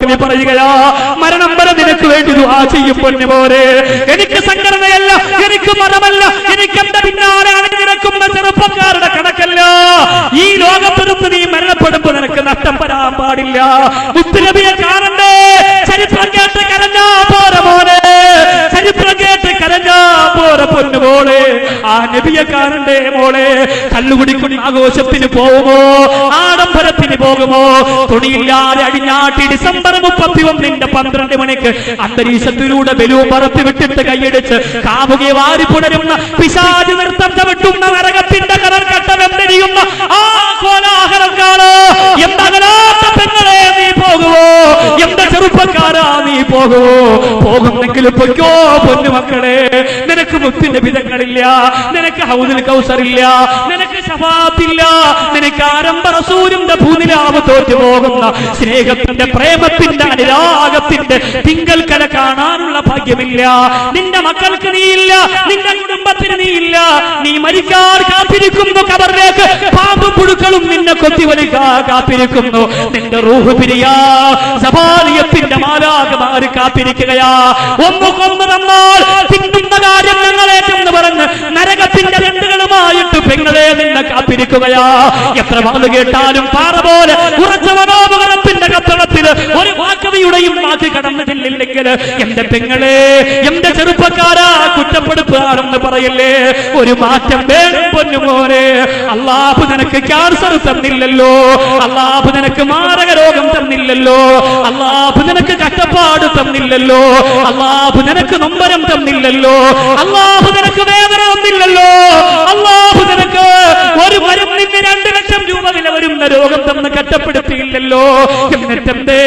പറയുകയാ, മരണം വരെ നിനക്ക് വേണ്ടി ദുആ ചെയ്യും പൊന്നുമോനെ. എനിക്ക് സംഘടനയല്ല, എനിക്ക് മതമല്ല, എനിക്ക് എന്റെ പിന്നാലെ അണിനിരക്കുന്ന ചെറുപ്പക്കാരുടെ കണക്കല്ല. ഈ ലോകത്തെടുത്ത് നീ മരണപ്പെടുമ്പോ നിനക്ക് നഷ്ടം വരാൻ പാടില്ല. മുത്തുനബിയെ കാണണ്ടേ? ചരിത്രം കേട്ട് കരഞ്ഞാ പോരെ മോനെ, ചരിത്രം കേട്ട് കരഞ്ഞാ പോരെ പൊന്നുമോളെ. ആ നബിയെ കാണണ്ടേ മോളെ? കല്ലുകുടിക്കുന്ന ആഘോഷത്തിന് പോകുമോ? ആഡംബരത്തിന് പോകുമോ? തുണിയില്ലാതെ അടിഞ്ഞാട്ടി ഡിസംബർ 31 12 മണിക്ക് അന്തരീക്ഷത്തിലൂടെ ബലൂൺ പറത്തി വിട്ടിട്ട് കൈയടിച്ച് കാമുകയെ വാരി പുണരുന്ന പിശാച് നൃത്തം ചവിട്ടുന്ന നരകത്തിന്റെ കടൽക്കട്ടമെന്തെരിയുന്ന ആ കോലാഹലം കാണോ? എന്തകലാത്ത പെങ്ങളെ നീ പോകുവോ? എന്റെ ചെറുപ്പക്കാരാ നീ പോകുവോ? പോകുന്നെങ്കിൽ പൊയ്ക്കോ പൊന്നുമക്കളെ. നിനക്ക് മുത്തിന്റെ വിധങ്ങളില്ല, നിനക്ക് ഹൗദുൽ കൗസറില്ല, നിനക്ക് ശഫാഅത്തില്ല, നിനക്ക് ആരംഭ റസൂലിന്റെ ഭൂനിലാവ് തോറ്റു പോകുന്ന സ്നേഹത്തിന്റെ പ്രേമത്തിന്റെ അനുരാഗത്തിന്റെ തിങ്കൽക്കല കാണാനുള്ള ഭാഗ്യമില്ല. നിന്റെ മക്കൾക്ക് നീയില്ല, നിന്റെ കുടുംബത്തിന് നീയില്ല. നീ മരിക്കാൻ കാത്തിരിക്കുന്നു കബറിലേക്ക്. പാമ്പും പുഴുക്കളും നിന്നെ കൊത്തിവലിക്കാൻ കാത്തിരിക്കുന്നു. നിന്റെ റൂഹ് പിരിയാ സബാലിയത്തിന്റെ മാലാഖമാര് കാത്തിരിക്കുകയാ. ഒന്ന് കൊന്നു തന്നാൽ തിന്നുന്ന കാര്യം ഞങ്ങളേറ്റെന്ന് പറഞ്ഞ് നരകത്തിന്റെ രണ്ടുകളുമായിട്ട് പെങ്ങളെ നിന്നെ കാത്തിരിക്കുകയാ. എത്ര വാള് കേട്ടാലും പാറ പോലെ ഉറച്ച മനോപകരത്തിന്റെ കത്തളത്തില് ഒരു വാക്കവിയുടെയും വാക്ക് കടന്നിട്ടില്ലെങ്കിൽ എന്റെ പെങ്ങളെ, എന്റെ ചെറുപ്പക്കാരാ, കുറ്റപ്പെടുത്തുകയാണെന്ന് പറയില്ലേ. ഒരു മാറ്റം വേണം പൊന്നുമോനെ. അല്ലാഹു നിനക്ക് ക്യാൻസർ തന്നില്ലല്ലോ, അല്ലാഹു നിനക്ക് മാരക രോഗം തന്നില്ലല്ലോ, അല്ലാഹു നിനക്ക് കഷ്ടപ്പാട് തന്നില്ലല്ലോ, അല്ലാഹു നിനക്ക് നൊമ്പരം തന്നില്ലല്ലോ, അല്ലാഹു നിനക്ക് വേദന തന്നില്ലല്ലോ, അല്ലാഹു നിനക്ക് ഒരു മരുന്നിന് 2 ലക്ഷം രൂപ വില വരുന്ന രോഗം തന്ന് കഷ്ടപ്പെടുത്തിയില്ലല്ലോ. എന്നിട്ടെന്തേ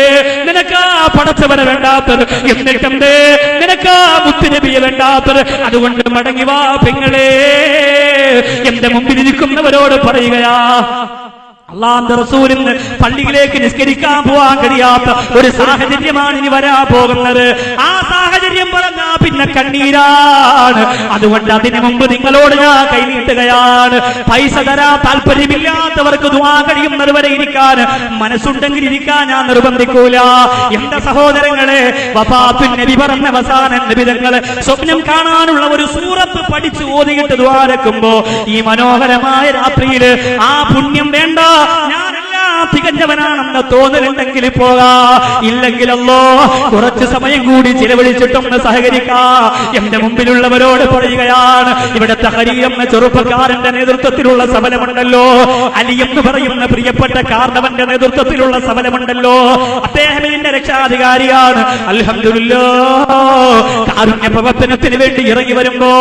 നിനക്ക് ആ പടച്ചവനെ വേണ്ടാത്തത്? എന്നിട്ടെന്തേ നിനക്ക് ആ മുത്തുനബിയെ വേണ്ടാത്തത്? അതുകൊണ്ട് മടങ്ങി വാ പെങ്ങളെ. എന്റെ മുമ്പിലിരിക്കുന്നവരോട് പറയുകയാ, അല്ലാഹുവിന്റെ റസൂലിന് പള്ളിയിലേക്ക് നിസ്കരിക്കാൻ പോകാൻ കഴിയാത്ത ഒരു സാഹചര്യമാണ് ഇനി വരാൻ പോകുന്നത്. ആ സാഹചര്യം പറഞ്ഞാ പിന്നെ കണ്ണീരാണ്. അതുകൊണ്ട് അതിനു മുമ്പ് നിങ്ങളോട് ഞാൻ കൈനീട്ടുകയാണ്. പൈസ തരാൻ താല്പര്യമില്ലാത്തവർക്ക് ദുആ കഴിയുന്നത് വരെ ഇരിക്കാൻ മനസ്സുണ്ടെങ്കിൽ ഇരിക്കാൻ ഞാൻ നിർബന്ധിക്കൂല. എന്റെ സഹോദരങ്ങളെ, വഫാത്തുൻ നബി പറഞ്ഞ അവസാന നബിതങ്ങളെ സ്വപ്നം കാണാനുള്ള ഒരു സൂറത്ത് പഠിച്ചു ഓതിയിട്ട് ദ്വാരക്കുമ്പോ ഈ മനോഹരമായ രാത്രിയിൽ ആ പുണ്യം വേണ്ട, ഞാനെല്ലാം തികഞ്ഞവനാണെന്ന് തോന്നലുണ്ടെങ്കിൽ പോകാ, ഇല്ലെങ്കിലല്ലോ കുറച്ചു സമയം കൂടി ചിലവഴിച്ചിട്ടൊന്ന് സഹകരിക്കാ. എന്റെ മുമ്പിലുള്ളവരോട് പറയുകയാണ്, ഇവിടെ തഹരീർ എന്ന ചെറുപ്പക്കാരന്റെ നേതൃത്വത്തിലുള്ള സമരമുണ്ടല്ലോ, അലി എന്ന് പറയുന്ന പ്രിയപ്പെട്ട കാർണവന്റെ നേതൃത്വത്തിലുള്ള സമരമുണ്ടല്ലോ, അദ്ദേഹം ഇതിന്റെ രക്ഷാധികാരിയാണ്. അൽഹംദുലില്ലാഹ്, കാരുണ്യ പ്രവർത്തനത്തിന് വേണ്ടി ഇറങ്ങി വരുമ്പോ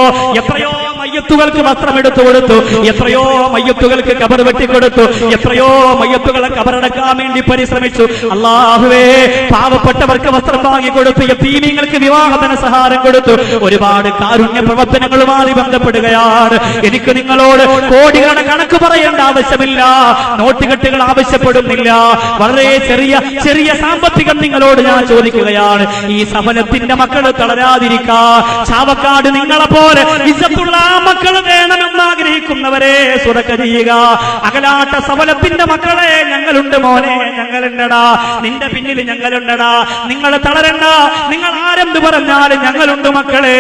എത്രയോ മയ്യത്തുകൾക്ക് വസ്ത്രമെടുത്തു കൊടുത്തു, എത്രയോ മയ്യത്തുകൾക്ക് കബർ വെട്ടിക്കൊടുത്തു, എത്രയോ മയ്യത്തുകളെ കബറടക്കാൻ വേണ്ടി പരിശ്രമിച്ചു. അല്ലാഹുവേ, പാവപ്പെട്ടവർക്ക് വസ്ത്രം വാങ്ങിക്കൊടുത്തു, യതീമീങ്ങൾക്ക് വിവാഹത്തിന് സഹായം കൊടുത്തു. ഒരുപാട് കാരുണ്യ പ്രവർത്തനങ്ങളുമായി ബന്ധപ്പെടുകയാണ്. എനിക്ക് നിങ്ങളോട് കോടികളുടെ കണക്ക് പറയേണ്ട ആവശ്യമില്ല, നോട്ടുകെട്ടുകൾ ആവശ്യപ്പെടുന്നില്ല. വളരെ ചെറിയ ചെറിയ സാമ്പത്തികം നിങ്ങളോട് ഞാൻ ചോദിക്കുകയാണ്. ഈ സഫലത്തിന്റെ മക്കൾ തളരാതിരിക്കാ. ചാവക്കാട് നിങ്ങളെ പോലെ ഇസ്സത്തുള്ള മക്കൾ വേണമെന്ന് ആഗ്രഹിക്കുന്നവരെ സ്വതക്ക ചെയ്യുക. അകലാട്ട സഫലത്തിന്റെ മക്കളെ ഞങ്ങളുണ്ട് മോനെ, ഞങ്ങളുണ്ടടാ, നിന്റെ പിന്നിൽ ഞങ്ങളുണ്ടടാ. നിങ്ങൾ തളരണ്ട, നിങ്ങൾ ആരെന്ത് പറഞ്ഞാലും ഞങ്ങളുണ്ട് മക്കളെ.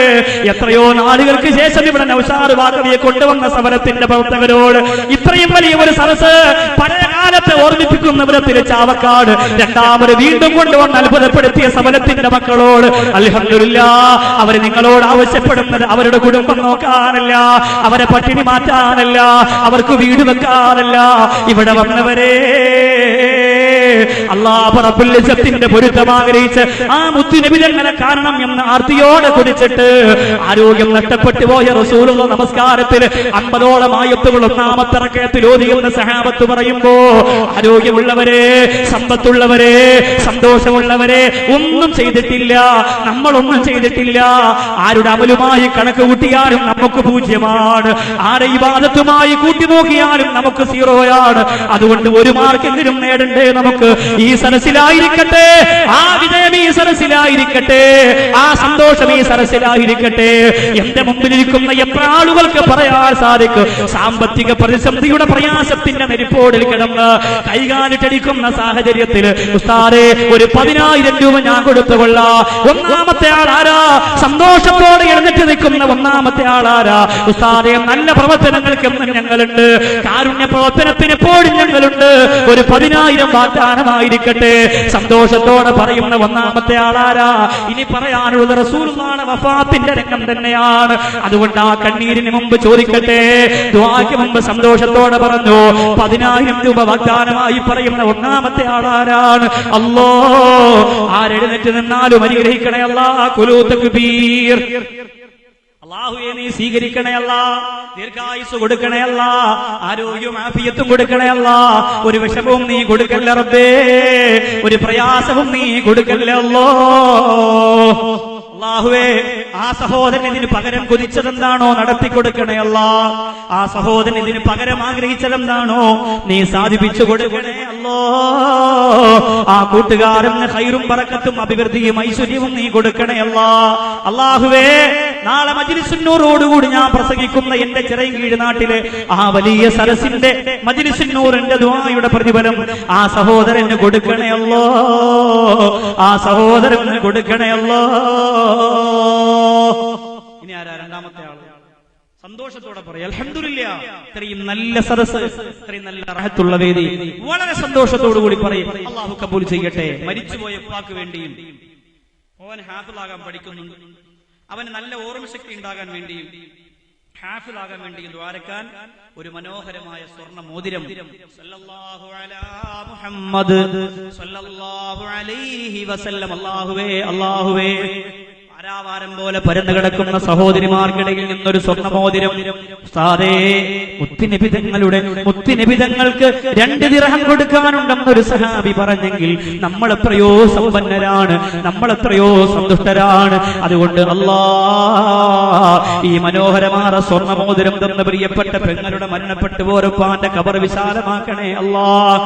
എത്രയോ നാളുകൾക്ക് ശേഷം ഇവിടെ നൗഷാദ് വാക്കവിയെ കൊണ്ടുവന്ന സമരത്തിന്റെ പ്രവർത്തകരോട് ഇത്രയും വലിയ ഒരു സദസ് പഴയ കാലത്തെ ഓർമ്മിപ്പിക്കുന്ന വിധത്തിൽ ചാവക്കാട് രണ്ടാമത് വീണ്ടും കൊണ്ടുവന്ന് അത്ഭുതപ്പെടുത്തിയ സമരത്തിന്റെ മക്കളോട് അൽഹംദുലില്ലാഹ്, അവർ നിങ്ങളോട് ആവശ്യപ്പെടുന്നത് അവരുടെ കുടുംബം നോക്കാനല്ല, അവരെ പട്ടിണി മാറ്റാനല്ല, അവർക്ക് വീട് വെക്കാനല്ല. ഇവിടെ വന്നവരെ അല്ലാഹു റബ്ബുൽ ഇസ്സത്തിന്റെ പൊരുത്തം ആഗ്രഹിച്ച് ആ മുത്തുനബി തങ്ങളെ കാണണം എന്ന ആർത്തിയോടെ കുടിച്ചിട്ട് ആരോഗ്യം നഷ്ടപ്പെട്ടു പോയ റസൂലുള്ള നമസ്കാരത്തിൽ 50ഓളം ആയത്തുകൾ ഒന്നാമത്തെ റക്അത്തിൽ ഓതിയെന്ന് സഹാബത്ത് പറയുമ്പോ, ആരോഗ്യമുള്ളവരെ, സമ്പത്തുള്ളവരെ, സന്തോഷമുള്ളവരെ, ഒന്നും ചെയ്തിട്ടില്ല, നമ്മളൊന്നും ചെയ്തിട്ടില്ല. ആരുടെ അമലുമായി കണക്ക് കൂട്ടിയാലും നമുക്ക് പൂജ്യമാണ്, ആരെ ഇബാദത്തുമായി കൂട്ടി നോക്കിയാലും നമുക്ക് സീറോയാണ്. അതുകൊണ്ട് ഒരു മാർക്കെങ്കിലും നേടണ്ടേ നമുക്ക്? ഈ സദസ്സിലായിരിക്കട്ടെ ആ വിജയം ഈ സരസിലായിരിക്കട്ടെ, ആ സന്തോഷം ഈ സരസിലായിരിക്കട്ടെ. എന്റെ മുമ്പിലിരിക്കുന്ന എത്ര ആളുകൾക്ക് പറയാൻ സാധിക്കും, സാമ്പത്തിക പ്രതിസന്ധിയുടെ പ്രയാസത്തിന്റെ നെരിപ്പോടിൽ കിടന്ന് കൈകാലിട്ടടിക്കുന്ന സാഹചര്യത്തിൽ ഉസ്താദേ ഒരു 10,000 രൂപ ഞാൻ കൊടുത്തുകൊള്ളാം. ഒന്നാമത്തെ ആളാരാ? സന്തോഷത്തോടെ എഴുന്നേറ്റ് നിൽക്കുന്ന ഒന്നാമത്തെ ആളാരാ? ഉസ്താദേ നല്ല പ്രവർത്തനങ്ങൾക്ക് ഞങ്ങളുണ്ട്, കാരുണ്യ പ്രവർത്തനത്തിന് എപ്പോഴും ഞങ്ങളുണ്ട്, ഒരു 10,000 വാഗ്ദാനമായിരിക്കട്ടെ. സന്തോഷത്തോടെ പറയുന്ന ഒന്നാമത്തെ ആളാരാ? ഇനി പറയാനുള്ളത് റസൂലുള്ളാഹിയുടെ വഫാത്തിന്റെ രംഗം തന്നെയാണ്. അതുകൊണ്ട് ആ കണ്ണീരിന് മുമ്പ് ചോദിക്കട്ടെ, ദുആക്ക് മുമ്പ് സന്തോഷത്തോടെ പറഞ്ഞു 10,000 രൂപ വാഗ്ദാനമായി പറയുന്ന ഒന്നാമത്തെ ആളാരാണ്? അല്ലാഹ്. ആരെഴുന്നേറ്റ് നിന്നാലും അനുഗ്രഹിക്കണേ അല്ലാഹ്. കുലൂ തക്ബീർ. അല്ലാഹുവേ നീ സ്വീകരിക്കണേ അല്ലാഹ്, ദീർഘായുസ് കൊടുക്കണേ അല്ലാഹ്, ആരോഗ്യവും ആഫിയത്തും കൊടുക്കണേ അല്ലാഹ്. ഒരു വിഷമവും നീ കൊടുക്കല്ലേ റബ്ബേ, ഒരു പ്രയാസവും നീ കൊടുക്കല്ലേ അല്ലാഹ്. അല്ലാഹുവേ ആ സഹോദരൻ ഇതിന് പകരം കൊതിച്ചതെന്താണോ നടത്തി കൊടുക്കണേ അല്ലാഹ്. ആ സഹോദരൻ ഇതിന് പകരം ആഗ്രഹിച്ചതെന്താണോ നീ സാധിപ്പിച്ചു കൊടുക്കണേ അല്ലാഹ്. ആ കൂട്ടുകാരന് ഖൈറും ബറക്കത്തും അഭിവൃദ്ധിയും ഐശ്വര്യവും നീ കൊടുക്കണേ അല്ലാഹ്. അല്ലാഹുവേ നാളെ മജ്ലിസുൻ നൂറോടുകൂടി ഞാൻ പ്രസംഗിക്കുന്ന എന്റെ ചിറയൻകീഴ് നാട്ടിലെ ആ വലിയ സരസിന്റെ മജ്ലിസുൻ നൂറിന്റെ ദുആയുടെ പ്രതിഫലം ആ സഹോദരന് കൊടുക്കണേ അല്ലാഹ്. ആ സഹോദരന് കൊടുക്കണേ അല്ലാഹ്. ഇനി ആരാ രണ്ടാമത്തെ ആള്? സന്തോഷത്തോടെ പറയാം അൽഹംദുലില്ലാ, ഇത്രയും നല്ല സദസ്സ്, ഇത്രയും നല്ല റഹത്തുള്ള വേദി, വളരെ സന്തോഷത്തോടു കൂടി പറയും അല്ലാഹു കബൂൽ ചെയ്യട്ടെ. മരിച്ചുപോയ ഉപ്പാക്ക് വേണ്ടിയും അവൻ ഹാഫിളാകാൻ പഠിക്കുന്നുണ്ട്, അവന് നല്ല ഓർമ്മശക്തി ഉണ്ടാകാൻ വേണ്ടിയും ഹാഫിളാകാൻ വേണ്ടിയും ദ്വാരക്കാൻ ഒരു മനോഹരമായ സ്വർണ്ണ മോതിരം സല്ലല്ലാഹു അലാ മുഹമ്മദ് സല്ലല്ലാഹു അലൈഹി വസല്ലം. അല്ലാഹുവേ അല്ലാഹുവേ ആരാവാരം പോലെ പരന്നു കിടക്കുന്ന സഹോദരിമാർക്കിടയിൽ നിന്നൊരു സ്വർണ്ണമോതിരം ഉസ്താദേ, മുത്തുനബിതങ്ങൾക്ക് 2 ദിർഹം കൊടുക്കാനുണ്ടെന്നൊരു സഹാബി പറഞ്ഞെങ്കിൽ നമ്മൾ എത്രയോ സമ്പന്നരാണ്, നമ്മൾ എത്രയോ സന്തുഷ്ടരാണ്. അതുകൊണ്ട് അല്ലാഹ് ഈ മനോഹരമായ സ്വർണ്ണമോതിരം തന്ന പ്രിയപ്പെട്ട പെങ്ങളുടെ മരണപ്പെട്ടു പോരപ്പാന്റെ ഖബർ വിശാലമാക്കണേ അല്ലാഹ്.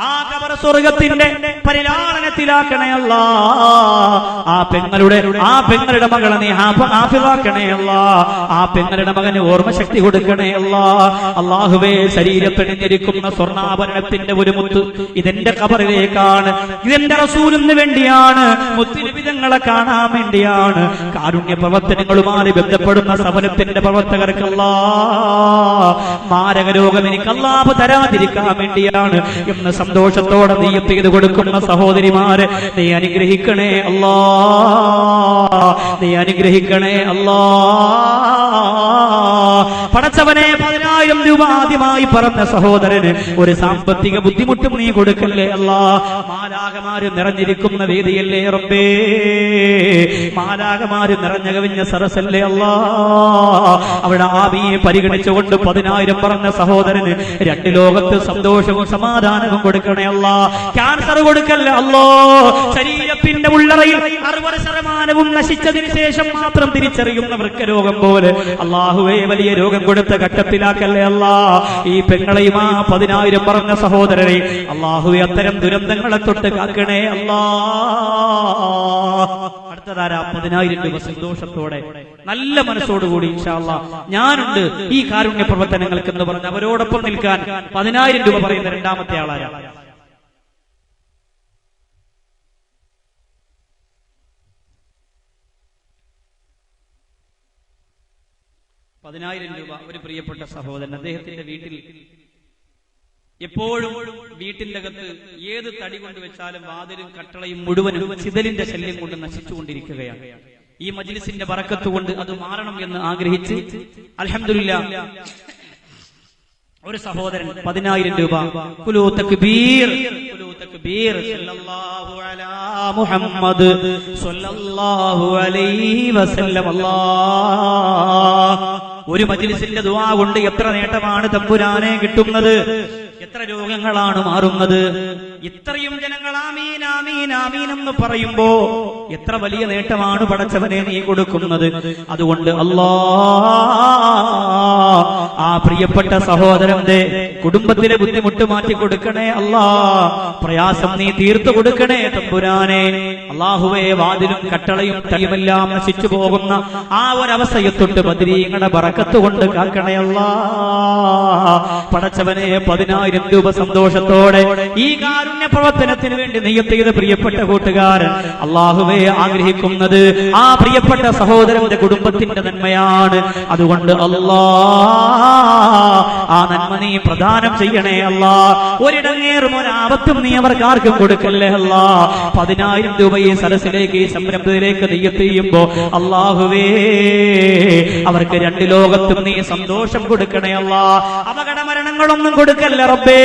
ആ ഖബർ സ്വർഗ്ഗത്തിന്റെ പരിലാളനത്തിലാക്കണേ അല്ലാഹ്. ആ പെങ്ങളുടെ മകളെ നീ ഹാഫിളാക്കണേ അല്ലാഹ്. ആ പെങ്ങളുടെ മകന് ഓർമ്മശക്തി കൊടുക്കണേ അല്ലാഹ്. അല്ലാഹുവേ ശരീരത്തിനിരിക്കുന്ന സ്വർണ്ണാഭരണത്തിന്റെ ഒരു മുത്ത് ഇതെന്റെ ഖബറിലേക്കാണ്, ഇതെന്റെ റസൂലിന് വേണ്ടിയാണ്, മുത്തുനിബിതങ്ങളെ കാണാൻ വേണ്ടിയാണ്. കാരുണ്യ പ്രവർത്തനങ്ങളുമായി ബന്ധപ്പെടുന്ന സഫലത്തിന്റെ പ്രവർത്തകർക്ക് അല്ലാഹ് മാരക രോഗം എനിക്ക് അല്ലാഹു തരാതിരിക്കാൻ വേണ്ടിയാണ് എന്ന് സന്തോഷത്തോടെ നീയത്ത് ചെയ്ത് കൊടുക്കുന്ന സഹോദരിമാരെ നീ അനുഗ്രഹിക്കണേ അല്ലാഹ്, നീ അനുഗ്രഹിക്കണേ അല്ലാഹ്. പടച്ചവനെ 10,000 രൂപ ആദ്യമായി പറഞ്ഞ സഹോദരന് ഒരു സാമ്പത്തിക ബുദ്ധിമുട്ടും നീ കൊടുക്കല്ലേ അല്ലാഹ്. മാലാഖമാര് നിറഞ്ഞിരിക്കുന്ന വേദിയല്ലേ റബ്ബേ, മാലാഖമാര് നിറഞ്ഞ കവിഞ്ഞ സരസല്ലേ അല്ലാഹ്. അവിടെ ആവിയെ പരിഗണിച്ചുകൊണ്ട് 10,000 പറഞ്ഞ സഹോദരന് 2 ലോകത്ത് സന്തോഷവും സമാധാനവും കൊടുക്കണേ അല്ലാഹ്. ക്യാൻസർ കൊടുക്കല്ലേ അല്ലാഹ്. ശരീരത്തിന്റെ ഉള്ളറയിൽ 60% നശിച്ചതിന് ശേഷം മാത്രം തിരിച്ചറിയുന്ന വൃക്കരോഗം പോലെ അല്ലാഹുവേ വലിയ രോഗം കൊടുത്ത ഘട്ടത്തിലാക്കല്ലേ അല്ലാഹ്. ഈ പെങ്ങളെയും ആ 10,000 പറഞ്ഞ സഹോദരനെ അല്ലാഹുവേ അത്തരം ദുരന്തങ്ങളെ തൊട്ട് കാക്കണേ അല്ലാഹ്. അടുത്തതാരാ? 10,000 രൂപ സന്തോഷത്തോടെ നല്ല മനസ്സോടുകൂടി ഇൻഷാ അല്ലാഹ് ഞാനുണ്ട് ഈ കാരുണ്യ പ്രവർത്തനങ്ങൾക്ക് എന്ന് പറഞ്ഞ് അവരോടൊപ്പം നിൽക്കാൻ 10,000 രൂപ പറയുന്ന രണ്ടാമത്തെ ആളാരാ? 10,000 രൂപ ഒരു പ്രിയപ്പെട്ട സഹോദരൻ, അദ്ദേഹത്തിന്റെ വീട്ടിൽ എപ്പോഴും വീട്ടിന്റെ അകത്ത് ഏത് തടി കൊണ്ട് വെച്ചാലും വാതിലും കട്ടളയും മുഴുവനും ചിതലിന്റെ ശല്യം കൊണ്ട് നശിച്ചുകൊണ്ടിരിക്കുകയാണ്. ഈ മജ്ലിസിന്റെ ബറക്കത്ത് കൊണ്ട് അത് മാറണം എന്ന് ആഗ്രഹിച്ച് അൽഹംദുലില്ലാഹ് ഒരു സഹോദരൻ 10,000 രൂപ കുലൂ തക്ബീർ സല്ലല്ലാഹു അലാ മുഹമ്മദ് സല്ലല്ലാഹു അലൈഹി വസല്ലം. അല്ലാഹ് ഒരു മജ്ലിസിന്റെ ദുആ കൊണ്ട് എത്ര നേട്ടമാണ് തമ്പുരാനെ കിട്ടുന്നത്, എത്ര രോഗങ്ങളാണ് മാറുന്നത്. ഇത്രയും ജനങ്ങൾ ആമീൻ ആമീൻ ആമീൻ എന്ന് പറയുമ്പോ എത്ര വലിയ നേട്ടമാണ് പടച്ചവനെ നീ കൊടുക്കുന്നത്. അതുകൊണ്ട് അല്ലാ, ആ പ്രിയപ്പെട്ട സഹോദരന്റെ കുടുംബത്തിലെ ബുദ്ധിമുട്ട് മാറ്റി കൊടുക്കണേ അല്ലാ, പ്രയാസം നീ തീർത്തു കൊടുക്കണേ തമ്പുരാനെ. അല്ലാഹുവേ, വാതിലും കട്ടളയും തയ്യുമെല്ലാം നശിച്ചു പോകുന്ന ആ ഒരവസ്ഥയെ തൊട്ട് ബദരീങ്ങളുടെ ബറക്കത്ത് കൊണ്ട് കാക്കണേ അല്ലാ. പടച്ചവനെ, 10,000 രൂപ സന്തോഷത്തോടെ ഈ കാരുണ്യ പ്രവർത്തനത്തിന് വേണ്ടി നിയ്യത്ത് ചെയ്ത പ്രിയപ്പെട്ട കൂട്ടുകാരൻ അല്ലാഹുവേ ആഗ്രഹിക്കുന്നത് ആ പ്രിയപ്പെട്ട സഹോദരന്റെ കുടുംബത്തിന്റെ നന്മയാണ്. അതുകൊണ്ട് അല്ലാ, ആ നന്മ നീ പ്രദാനം ചെയ്യണേ അല്ലാ. ഒരിടങ്ങേറും ഒരാപത്തും നീ അവർക്കാർക്കും കൊടുക്കല്ലേ അല്ലാ. 10,000 രൂപ ഈ സദസ്സിലേക്ക്, ഈ സംരംഭത്തിലേക്ക് നിയ്യത്ത് ചെയ്യുമ്പോ അല്ലാഹുവേ, അവർക്ക് 2 ലോകത്തും നീ സന്തോഷം കൊടുക്കണേ അല്ലാ. അപകട മരണങ്ങളൊന്നും കൊടുക്കല്ല റബ്ബേ.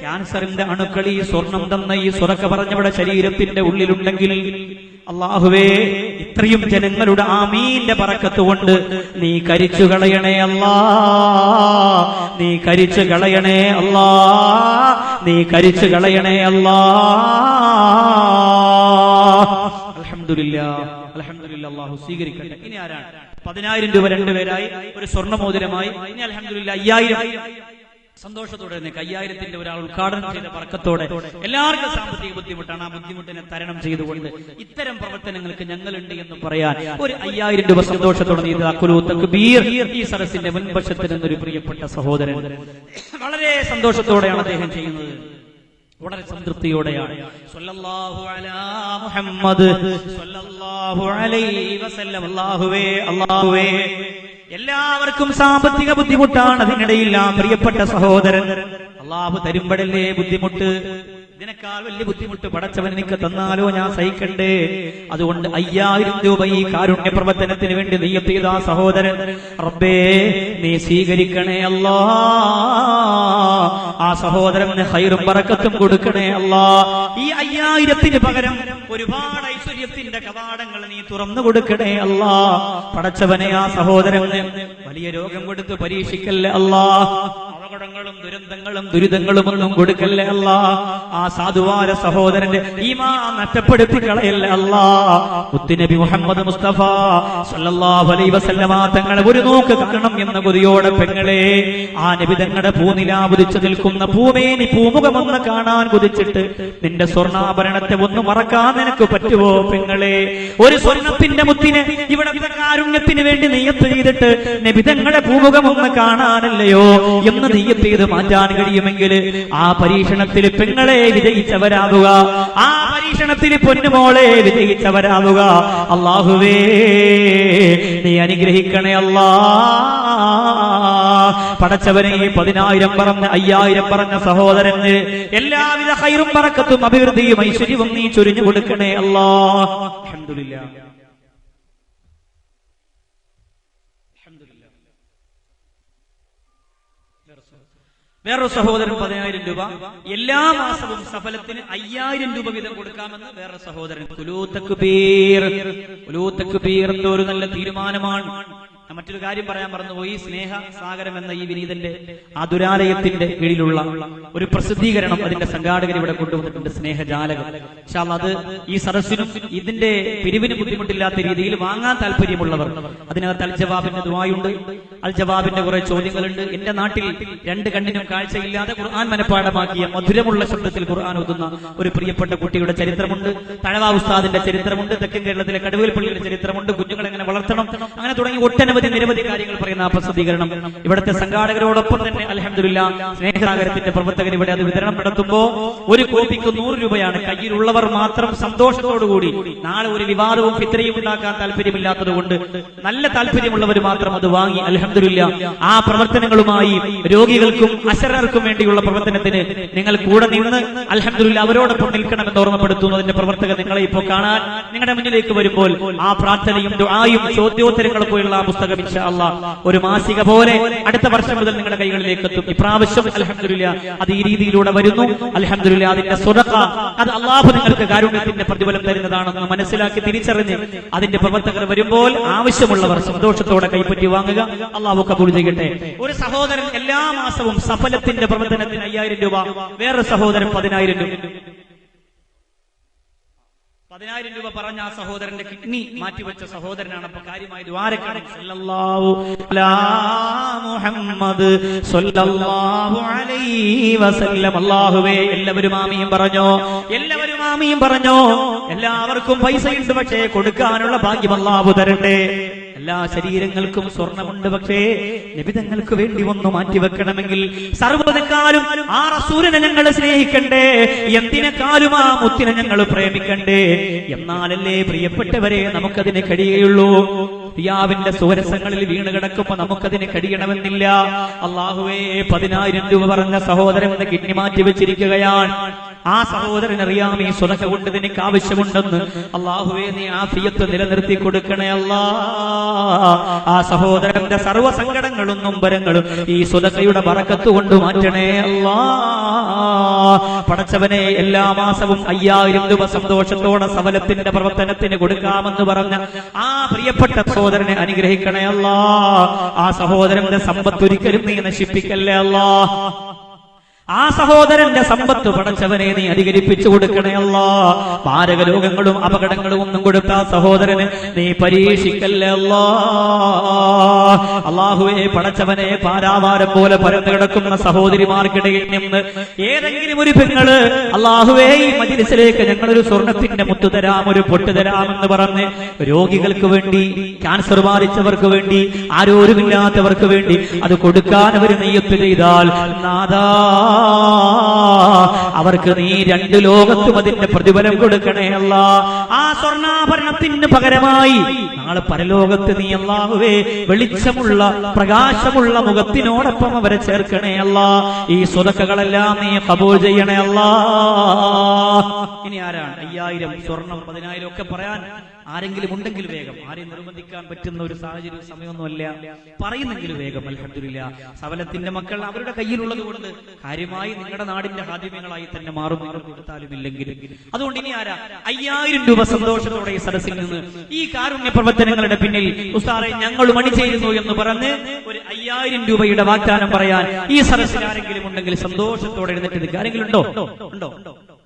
ക്യാൻസറിന്റെ അണുക്കൾ ഈ സ്വർണം തന്ന ഈ സ്വറക്ക പറഞ്ഞവിടെ ശരീരത്തിന്റെ ഉള്ളിലുണ്ടെങ്കിൽ അല്ലാഹുവേ, ഇത്രയും ജനങ്ങളുടെ ആമീന്റെ ബറക്കത്ത് കൊണ്ട് നീ കരിച്ചു കളയണേ അല്ലാ. നീ കരിച്ചു കളയണേ അല്ലാ. നീ കരിച്ചു കളയണേ അല്ലാ. അൽഹംദുലില്ലാഹ്, അൽഹംദുലില്ലാഹ്. അല്ലാഹു സ്വീകരിക്കട്ടെ. ഇനി ആരാണ്? 10,000 രൂപ 2 പേരായി, ഒരു സ്വർണ്ണമോതിരമായി. ഇനി അൽഹംദുലില്ലാഹ് 5,000 സന്തോഷത്തോടെ 5,000ന്റെ ഒരാൾ ഉദ്ഘാടനം ചെയ്ത ബർക്കത്തോടെ. എല്ലാവർക്കും സാമ്പത്തിക ബുദ്ധിമുട്ടാണ്. ആ ബുദ്ധിമുട്ടിനെ തരണം ചെയ്തുകൊണ്ട് ഇത്തരം പ്രവർത്തനങ്ങൾക്ക് ഞങ്ങളുണ്ട് എന്ന് പറയാൻ ഒരു 5,000 രൂപ സന്തോഷത്തോടെ തക്ബീർ. ഈ സദസ്സിന്റെ മുൻവശത്ത് നിന്നൊരു പ്രിയപ്പെട്ട സഹോദരൻ വളരെ സന്തോഷത്തോടെയാണ് അദ്ദേഹം ചെയ്യുന്നത്, വളരെ സംതൃപ്തിയോടെയാണ്. സ്വല്ലല്ലാഹു അലാ മുഹമ്മദ് സ്വല്ലല്ലാഹു അലൈഹി വസല്ലം. അല്ലാഹുവേ, അല്ലാഹുവേ, എല്ലാവർക്കും സാമ്പത്തിക ബുദ്ധിമുട്ടാണ്. അതിനിടയിൽ ആ പ്രിയപ്പെട്ട സഹോദരൻ അല്ലാഹു തരുമ്പടല്ലേ ബുദ്ധിമുട്ട്. ഇതിനേക്കാൾ വലിയ ബുദ്ധിമുട്ട് പടച്ചവൻ എനിക്ക് തന്നാലോ, ഞാൻ സഹിക്കണ്ടേ. അതുകൊണ്ട് 5,000 രൂപ ഈ കാരുണ്യ പ്രവർത്തനത്തിന് വേണ്ടി നിയ്യത്ത് ചെയ്ത ആ സഹോദരൻ റബ്ബേ നീ സ്വീകരിക്കണേ അല്ലാ. ആ സഹോദരന് ഖൈറും ബറക്കത്തും കൊടുക്കണേ അല്ലാ. ഈ 5,000ത്തിന് പകരം ഒരുപാട് ഐശ്വര്യത്തിന്റെ കവാടങ്ങൾ നീ തുറന്നു കൊടുക്കണേ അല്ലാ. പടച്ചവനെ, ആ സഹോദരന് വലിയ രോഗം കൊടുത്ത് പരീക്ഷിക്കല്ലേ അല്ലാ. അപകടങ്ങളും ദുരന്തങ്ങളും ദുരിതങ്ങളും ഒന്നും കൊടുക്കല്ലേ അല്ലാ. ആ സാധുവാര സഹോദരന്റെ ഈമാൻ നഷ്ടപ്പെടുത്തി കളയല്ലേ അല്ലാ. മുത്തുനബി മുഹമ്മദ് മുസ്തഫ സല്ലല്ലാഹു അലൈഹി വസല്ലമ തങ്ങളെ ഒരു നോക്ക് കാണണം എന്ന കൊതിയോടെ പെങ്ങളെ, ആ നബി തങ്ങളുടെ പൂനിലാവുദിച്ചു നിൽക്കുന്ന പൂമേനി പൂമുഖമൊന്ന് കാണാൻ കൊതിച്ചിട്ട് നിന്റെ സ്വർണ്ണാഭരണത്തെ ഒന്ന് മറക്കാൻ നിനക്ക് പറ്റുമോ പെങ്ങളെ? ഒരു സ്വർണ്ണത്തിന്റെ മുത്തിനെ ഇവിടത്തെ കാരുണ്യത്തിന് വേണ്ടി നിയ്യത്ത് ചെയ്തിട്ട് നബി തങ്ങളുടെ പൂമുഖം ഒന്ന് കാണാനല്ലയോ എന്ന് നിയ്യത്ത് ചെയ്ത് മാറ്റാൻ കഴിയുമെങ്കിൽ ആ പരീക്ഷണത്തിൽ പെങ്ങളെ വിജയിച്ചവരാവുക. ആ പരീക്ഷണത്തിൽ പൊന്നുമോളെ വിജയിച്ചവരാവുക. അല്ലാഹുവേ നീ അനുഗ്രഹിക്കണേ അല്ലാ. പടച്ചവനെ, 10,000 പറഞ്ഞ 5,000 പറഞ്ഞ സഹോദരന് എല്ലാവിധ ഖൈറും ബറക്കത്തും അഭിവൃദ്ധിയും ഐശ്വര്യവും നീ ചൊരിഞ്ഞു കൊടുക്കണേ അല്ലാ. അൽഹംദുലില്ലാഹ്. വേറൊരു സഹോദരൻ 10,000 രൂപ എല്ലാ മാസവും സഫലത്തിന് 5,000 രൂപ വീതം കൊടുക്കാമെന്ന് വേറൊരു സഹോദരൻ. ഒരു നല്ല തീരുമാനമാണ്. മറ്റൊരു കാര്യം പറയാൻ മറന്നുപോയി. സ്നേഹ സാഗരം എന്ന ഈ വിനീതന്റെ ആതുരാലയത്തിന്റെ കീഴിലുള്ള ഒരു പ്രസിദ്ധീകരണം അതിന്റെ സംഘാടകർ ഇവിടെ കൊണ്ടുവന്നിട്ടുണ്ട്, സ്നേഹജാലകം. അത് ഈ സദസ്സിനും ഇതിന്റെ പിരിവിന് ബുദ്ധിമുട്ടില്ലാത്ത രീതിയിൽ വാങ്ങാൻ താല്പര്യമുള്ളവർ, അതിനകത്ത് അൽ ജവാബിന്റെ ദുആയുണ്ട്, അൽ ജവാബിന്റെ കുറെ ചോദ്യങ്ങളുണ്ട്. എന്റെ നാട്ടിൽ 2 കണ്ണിനും കാഴ്ചയില്ലാതെ ഖുർആൻ മനഃപ്പാഠമാക്കിയ മധുരമുള്ള ശബ്ദത്തിൽ ഖുർആൻ ഓതുന്ന ഒരു പ്രിയപ്പെട്ട കുട്ടിയുടെ ചരിത്രമുണ്ട്, തഴവ ഉസ്താദിന്റെ ചരിത്രമുണ്ട്, തെക്കൻ കേരളത്തിലെ കടുവേൽ പള്ളിയുടെ ചരിത്രമുണ്ട്, കുഞ്ഞുങ്ങളെ എങ്ങനെ വളർത്തണം, അങ്ങനെ തുടങ്ങി ഒട്ടനവധി നിരവധി കാര്യങ്ങൾ പറയുന്ന ആ പ്രസിദ്ധീകരണം ഇവിടുത്തെ സംഘാടകരോടൊപ്പം തന്നെ അൽഹംദുലില്ലാഹ് സ്നേഹസാഗരത്തിന്റെ പ്രവർത്തകർ ഇവിടെ അത് വിതരണം നടത്തുമ്പോൾ ഒരു കോപ്പിക്ക് 100 രൂപയാണ്. കയ്യിലുള്ളവർ മാത്രം സന്തോഷത്തോടുകൂടി, നാളെ ഒരു വിവാദവും ഫിത്രയും ഉണ്ടാക്കാൻ താല്പര്യമില്ലാത്തത് കൊണ്ട് നല്ല താല്പര്യമുള്ളവർ മാത്രം അത് വാങ്ങി അൽഹംദുലില്ലാഹ് ആ പ്രവർത്തനങ്ങളുമായി രോഗികൾക്കും അശരണർക്കും വേണ്ടിയുള്ള പ്രവർത്തനത്തിന് നിങ്ങൾ കൂടെ നിന്ന് അൽഹംദുലില്ലാഹ് അവരോടൊപ്പം നിൽക്കണമെന്ന് ഓർമ്മപ്പെടുത്തുന്നു. അതിന്റെ പ്രവർത്തകർ നിങ്ങളെ ഇപ്പോൾ കാണാൻ നിങ്ങളുടെ മുന്നിലേക്ക് വരുമ്പോൾ ആ പ്രാർത്ഥനയും ദുആയും ചോദ്യോത്തരങ്ങളും പോലുള്ള ആ പുസ്തകം ഇൻഷാ അല്ലാഹ് ഒരു മാസിക പോലെ അടുത്ത വർഷം മുതൽ നിങ്ങളുടെ കൈകളിലേക്ക് എത്തും. ഇപ്രാവശ്യം അൽഹംദുലില്ലാഹ് അത് ഈ രീതിയിലൂടെ വരുന്നു. അൽഹംദുലില്ലാഹ് അതിന്റെ സ്വതഖ അത് അല്ലാഹു നിങ്ങൾക്ക് കാരുണ്യത്തിന്റെ പ്രതിഫലം തരുന്നതാണെന്ന് മനസ്സിലാക്കി തിരിച്ചറിഞ്ഞ് അതിന്റെ പ്രവർത്തകർ വരുമ്പോൾ ആവശ്യമുള്ളവർ സന്തോഷത്തോടെ കൈപ്പറ്റി വാങ്ങുക. അല്ലാഹു കബൂൽ ചെയ്യട്ടെ. ഒരു സഹോദരൻ എല്ലാ മാസവും സഫലത്തിന്റെ പ്രവർത്തനത്തിന് 5,000 രൂപ, വേറൊരു സഹോദരൻ 10,000 രൂപ. 10,000 രൂപ പറഞ്ഞ ആ സഹോദരന്റെ കിഡ്നി മാറ്റിവെച്ച സഹോദരനാണ്. അപ്പൊ കാര്യമായി ദ്വാരക്കണം. സല്ലല്ലാഹു അലാ മുഹമ്മദ് സല്ലല്ലാഹു അലൈഹി വസല്ലം. അല്ലാഹുവേ, എല്ലാവരും ആമീൻ പറഞ്ഞോ, എല്ലാവരും ആമീൻ പറഞ്ഞോ. എല്ലാവർക്കും പൈസയുണ്ട്, പക്ഷേ കൊടുക്കാനുള്ള ഭാഗ്യം അല്ലാഹു തരട്ടെ. എല്ലാ ശരീരങ്ങൾക്കും സ്വർണമുണ്ട്, പക്ഷേ നിബിതങ്ങൾക്ക് വേണ്ടി ഒന്ന് മാറ്റിവെക്കണമെങ്കിൽ സർവ്വതക്കാലും ആ റസൂലിനെ ഞങ്ങൾ സ്നേഹിക്കണ്ടേ, എന്തിനെക്കാളും ആ മുത്തിനെ ഞങ്ങൾ പ്രേമിക്കണ്ടേ. എന്നാലല്ലേ പ്രിയപ്പെട്ടവരെ നമുക്കതിന് കഴിയുള്ളൂ. റിയാവിന്റെ സുവരസങ്ങളിൽ വീണ് കിടക്കുമ്പോ നമുക്കതിന് കഴിയണമെന്നില്ല. അള്ളാഹുവേ, 10,000 രൂപ പറഞ്ഞ സഹോദരൻ കിഡ്നി മാറ്റി വെച്ചിരിക്കുകയാണ്. ആ സഹോദരൻ അറിയാമീ സ്വതക്ക കൊണ്ട് നിനക്ക് ആവശ്യമുണ്ടെന്ന്. അള്ളാഹുവേ, നീ ആഫിയത്ത് നിലനിർത്തി കൊടുക്കണേ അല്ലാ. ആ സഹോദരന്റെ സർവ്വസങ്കടങ്ങളും നൊമ്പരങ്ങളും ഈ സ്വതക്കയുടെ ബറക്കത്ത് കൊണ്ട് മാറ്റണേ അല്ലാ. പടച്ചവനെ, എല്ലാ മാസവും 5,000 രൂപ സന്തോഷത്തോടെ സഫലത്തിന്റെ പ്രവർത്തനത്തിന് കൊടുക്കാമെന്ന് പറഞ്ഞ ആ പ്രിയപ്പെട്ട സഹോദരനെ അനുഗ്രഹിക്കണേ അല്ലാ. ആ സഹോദരന്റെ സമ്പത്ത് ഒരിക്കലും നീ നശിപ്പിക്കല്ലേ അല്ലാ. ആ സഹോദരന്റെ സമ്പത്ത് പടച്ചവനെ നീ അധികരിപ്പിച്ചു കൊടുക്കണേ അല്ലാ. മാരക രോഗങ്ങളും അപകടങ്ങളും ഒന്നും കൊടുത്ത സഹോദരന് നീ പരീക്ഷിക്കല്ലേ അല്ലാ. അല്ലാഹുവേ, പടച്ചവനെ, പാരാവാരം പോലെ പരന്നു കിടക്കുന്ന സഹോദരിമാർക്കിടയിൽ നിന്ന് ഏതെങ്കിലും ഒരു പെങ്ങള് അല്ലാഹുവേ ഈ മജ്‌ലിസിലേക്ക് ഞങ്ങളൊരു സ്വർണത്തിന്റെ മുത്തു തരാം, ഒരു പൊട്ട് തരാമെന്ന് പറഞ്ഞ് രോഗികൾക്ക് വേണ്ടി, ക്യാൻസർ ബാധിച്ചവർക്ക് വേണ്ടി, ആരോരുമില്ലാത്തവർക്ക് വേണ്ടി അത് കൊടുക്കാൻ അവർ നിയ്യത്ത് ചെയ്താൽ നാദാ, അവർക്ക് നീ 2 ലോകത്തും അതിന്റെ പ്രതിഫലം കൊടുക്കണേ അല്ലാ. ആ സ്വർണ്ണാഭരണത്തിന് പകരമായി നാളെ പരലോകത്ത് നീ അല്ലാഹുവേ വെളിച്ചമുള്ള പ്രകാശമുള്ള മുഖത്തിനോടൊപ്പം അവരെ ചേർക്കണേ അല്ലാ. ഈ സ്വതക്കകളെല്ലാം നീ ഖബൂൽ ചെയ്യണേ അല്ലാ. ഇനി ആരാണ് 5,000 സ്വർണം 10,000 ഒക്കെ പറയാൻ ആരെങ്കിലും ഉണ്ടെങ്കിൽ വേഗം. ആരെയും നിർബന്ധിക്കാൻ പറ്റുന്ന ഒരു സാഹചര്യം സമയമൊന്നുമല്ല, പറയുന്നെങ്കിലും വേഗം. അൽഹംദുലില്ലാ, സവലത്തിന്റെ മക്കൾ അവരുടെ കയ്യിലുള്ളത് കൊണ്ട് കാര്യമായി നിങ്ങളുടെ നാടിന്റെ ഹാദിമ്യങ്ങളായി തന്നെ മാറും, നിങ്ങൾ കൊടുത്താലും ഇല്ലെങ്കിലും. അതുകൊണ്ട് ഇനി ആരാ 5,000 രൂപ സന്തോഷത്തോടെ ഈ സദസ്സിൽ നിന്ന് ഈ കാരുണ്യ പ്രവർത്തനങ്ങളുടെ പിന്നിൽ ഉസ്താദെ ഞങ്ങൾ മണിചേരുന്നു എന്ന് പറഞ്ഞ് ഒരു 5,000 രൂപയുടെ വാഗ്ദാനം പറയാൻ ഈ സദസ്സിൽ ആരെങ്കിലും ഉണ്ടെങ്കിൽ സന്തോഷത്തോടെ എഴുന്നേറ്റ് നിൽക്കുക. ആരെങ്കിലും ഉണ്ടോ?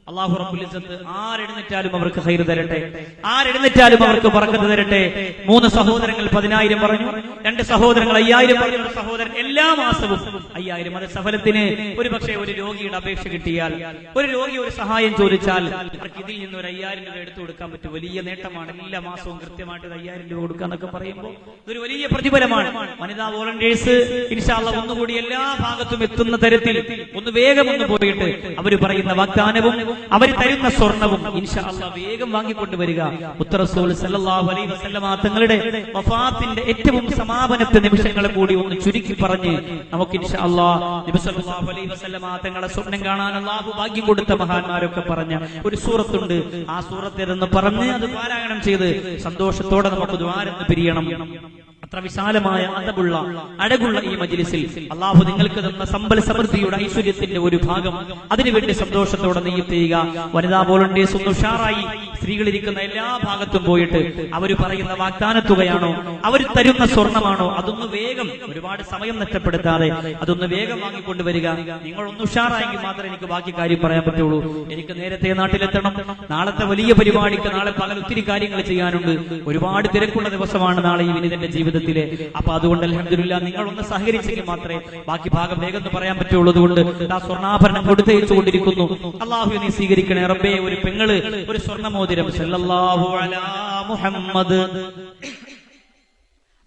അല്ലാഹു റബ്ബുൽ ഇസ്സത്ത് ആരെഴുന്നേറ്റാലും അവർക്ക് ഖൈർ തരട്ടെ, ആരെഴുന്നേറ്റാലും അവർക്ക് ബറക്കത്ത് തരട്ടെ. 3 സഹോദരങ്ങൾ 10,000 പറഞ്ഞു, 2 സഹോദരങ്ങൾ 5,000 പറഞ്ഞു, ഒരു സഹോദരൻ എല്ലാ മാസവും 5,000. അത് സഫലത്തിന് ഒരു പക്ഷേ ഒരു രോഗിയുടെ അപേക്ഷ കിട്ടിയാൽ, ഒരു രോഗി ഒരു സഹായം ചോദിച്ചാൽ അവർക്ക് ഇതിൽ നിന്ന് ഒരു 5,000 രൂപ എടുത്തു കൊടുക്കാൻ പറ്റും. വലിയ നേട്ടമാണ്. എല്ലാ മാസവും കൃത്യമായിട്ട് 5,000 രൂപ കൊടുക്കാന്നൊക്കെ പറയുമ്പോൾ ഇതൊരു വലിയ പ്രതിഫലമാണ്. വനിതാ വോളണ്ടിയേഴ്സ് ഇൻഷാ അല്ലാഹ് ഒന്നുകൂടി എല്ലാ ഭാഗത്തും എത്തുന്ന തരത്തിൽ ഒന്ന് വേഗം ഒന്ന് പോയിട്ട് അവർ പറയുന്ന വാഗ്ദാനവും അവർ തരുന്ന സ്വർണവും ഇൻഷാ അല്ലാഹ് വേഗം വാങ്ങിക്കൊണ്ടുവരിക. മുത്തറസൂൽ സല്ലല്ലാഹു അലൈഹി വസല്ലമ തങ്ങളുടെ വഫാത്തിന്റെ ഏറ്റവും സമാപനത്തെ നിമിഷങ്ങളെ കൂടി ഒന്ന് ചുരുക്കി പറഞ്ഞ് നമുക്ക് ഇൻഷാ അല്ലാഹ് നബി സല്ലല്ലാഹു അലൈഹി വസല്ലമ തങ്ങളുടെ സ്വപ്നം കാണാൻ അല്ലാഹു ഭാഗ്യം കൊടുത്ത മഹാന്മാരൊക്കെ പറഞ്ഞ ഒരു സൂറത്തുണ്ട്. ആ സൂറത്തേതെന്ന് പറഞ്ഞ് അത് പാരായണം ചെയ്ത് സന്തോഷത്തോടെ നമുക്ക് ദ്വാരന്ന് പിരിയണം. അത്ര വിശാലമായ അതബുള്ള അഴകുള്ള ഈ മജ്‌ലിസിൽ അല്ലാഹു നിങ്ങൾക്ക് തന്ന സമ്പൽ സമൃദ്ധിയുടെ ഐശ്വര്യത്തിന്റെ ഒരു ഭാഗം അതിനുവേണ്ടി സന്തോഷത്തോടെ നിയ്യത്ത് ചെയ്യുക. വനിതാ വോളണ്ടിയേഴ്സ് ഒന്ന് ഉഷാറായി സ്ത്രീകളിരിക്കുന്ന എല്ലാ ഭാഗത്തും പോയിട്ട് അവർ പറയുന്ന വാഗ്ദാന തുകയാണോ, അവർ തരുന്ന സ്വർണമാണോ, അതൊന്ന് വേഗം, ഒരുപാട് സമയം നഷ്ടപ്പെടുത്താതെ അതൊന്ന് വേഗം വാങ്ങിക്കൊണ്ടുവരിക. നിങ്ങൾ ഒന്ന് ഉഷാറായെങ്കിൽ മാത്രമേ എനിക്ക് ബാക്കി കാര്യം പറയാൻ പറ്റുള്ളൂ. എനിക്ക് നേരത്തെ നാട്ടിലെത്തണം. നാളത്തെ വലിയ പരിപാടിക്ക് നാളെ പകൽ ഒത്തിരി കാര്യങ്ങൾ ചെയ്യാനുണ്ട്. ഒരുപാട് തിരക്കുള്ള ദിവസമാണ് നാളെ ഈ വിനീതന്റെ ജീവിതത്തിലെ. അപ്പൊ അതുകൊണ്ട് അൽഹംദുലില്ലാ നിങ്ങൾ ഒന്ന് സഹകരിച്ചെങ്കിൽ മാത്രമേ ബാക്കി ഭാഗം വേഗം പറയാൻ പറ്റുള്ളൂ. അതുകൊണ്ട് ആ സ്വർണ്ണാഭരണം കൊടുത്തയച്ചുകൊണ്ടിരിക്കുന്നു. അല്ലാഹു നീ സ്വീകരിക്കണേ റബ്ബേ. ഒരു പെങ്ങള് ഒരു സ്വർണ്ണമോതിരം സല്ലല്ലാഹു അലാ മുഹമ്മദ്.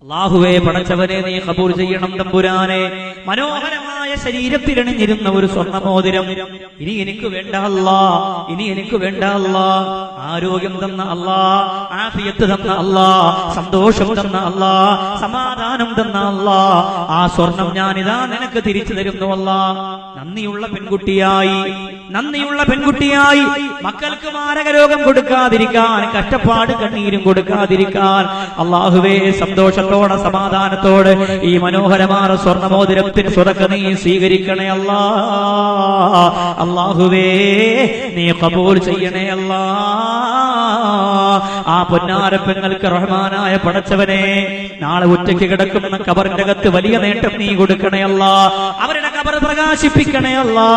അല്ലാഹുവേ, പടച്ചവനെ നീ ഖബൂൽ ചെയ്യണം തമ്പുരാനെ. മനോഹരമായ ശരീരത്തിലണിഞ്ഞിരുന്ന ഒരു സ്വർണ്ണമോതിരം ഇനി എനിക്ക് വേണ്ട അല്ലാ, ഇനി എനിക്ക് വേണ്ട അല്ലാ. ആരോഗ്യം തന്ന അല്ലാ, ആഫിയത്ത് തന്ന അല്ലാ, സന്തോഷം തന്ന അല്ലാ, സമാധാനം തന്ന അല്ലാ, ആ സ്വർണം ഞാനിതാ നിനക്ക് തിരിച്ചു തരുന്നു അല്ലാ. നന്ദിയുള്ള പെൺകുട്ടിയായി, നന്ദിയുള്ള പെൺകുട്ടിയായി മക്കൾക്ക് മാരക രോഗം കൊടുക്കാതിരിക്കാൻ, കഷ്ടപ്പാട് കണ്ണീരും കൊടുക്കാതിരിക്കാൻ അല്ലാഹുവേ സന്തോഷത്തോടെ സമാധാനത്തോടെ ഈ മനോഹരമായ സ്വർണ്ണമോതിരത്തിന് സ്വതക്ക നീ സ്വീകരിക്കണേ അല്ലാ. അല്ലാഹുവേ നീ ഖബൂൽ ചെയ്യണേ അല്ലാ. ആ പൊന്നാരപ്പെങ്ങൾക്ക് റഹ്മാനായ പടച്ചവനെ നാളെ ഒറ്റയ്ക്ക് കിടക്കുന്ന ഖബറിന്റെ അകത്ത് വലിയ നേട്ടം നീ കൊടുക്കണേ അല്ലാ. അവരുടെ ഖബർ പ്രകാശിപ്പിക്കണേ അല്ലാ.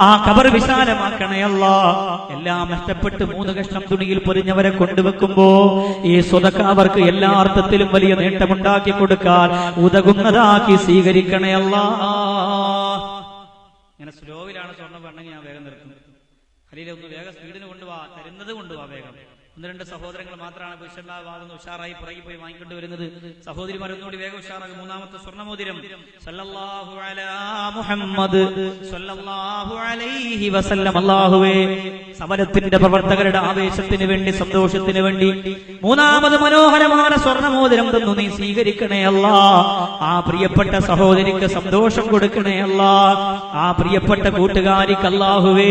ആ ഖബർ വിശാലമാക്കണേ അല്ലാ. എല്ലാം നഷ്ടപ്പെട്ട് 3 കഷ്ണം തുണിയിൽ പൊരിഞ്ഞവരെ കൊണ്ടുവെക്കുമ്പോ ഈ സ്വതക്ക അവർക്ക് എല്ലാ അർത്ഥത്തിലും വലിയ നേട്ടമുണ്ടാക്കി കൊടുക്കാൻ ഉതകുന്നതാക്കി സ്വീകരിക്കണേ അല്ലാ. ഇങ്ങനെ സ്ലോവിലാണ് സ്വർണ്ണം വേണമെങ്കിൽ ഞാൻ വേഗം നിർത്തും. ഖലീലെ ഒന്ന് വേഗം സ്പീഡിന് കൊണ്ടുപോവാ, തരുന്നത് കൊണ്ടുപോവാ വേഗം. 1-2 സഹോദരങ്ങൾ മാത്രമാണ് പുരുഷന്മാർ ഉഷാറായി പുറകെ പോയി വാങ്ങിക്കൊണ്ട് വരുന്നത്. സഹോദരിമാർ ഒന്നുകൂടി വേഗം ഉഷാറാകും. 3ാമത്തെ സ്വർണ്ണമോതിരം സല്ലല്ലാഹു അലാ മുഹമ്മദ് സല്ലല്ലാഹു അലൈഹി വസല്ലം. അല്ലാഹുവേ, സമരത്തിന്റെ പ്രവർത്തകരുടെ ആവേശത്തിന് വേണ്ടി, സന്തോഷത്തിന് വേണ്ടി 3ാമത് മനോഹരമായ സ്വർണ്ണമോതിരം തന്നു നീ സ്വീകരിക്കണേ അല്ലാ. ആ പ്രിയപ്പെട്ട സഹോദരിക്ക് സന്തോഷം കൊടുക്കണേ അല്ലാ. ആ പ്രിയപ്പെട്ട കൂട്ടുകാരിക്ക് അല്ലാഹുവേ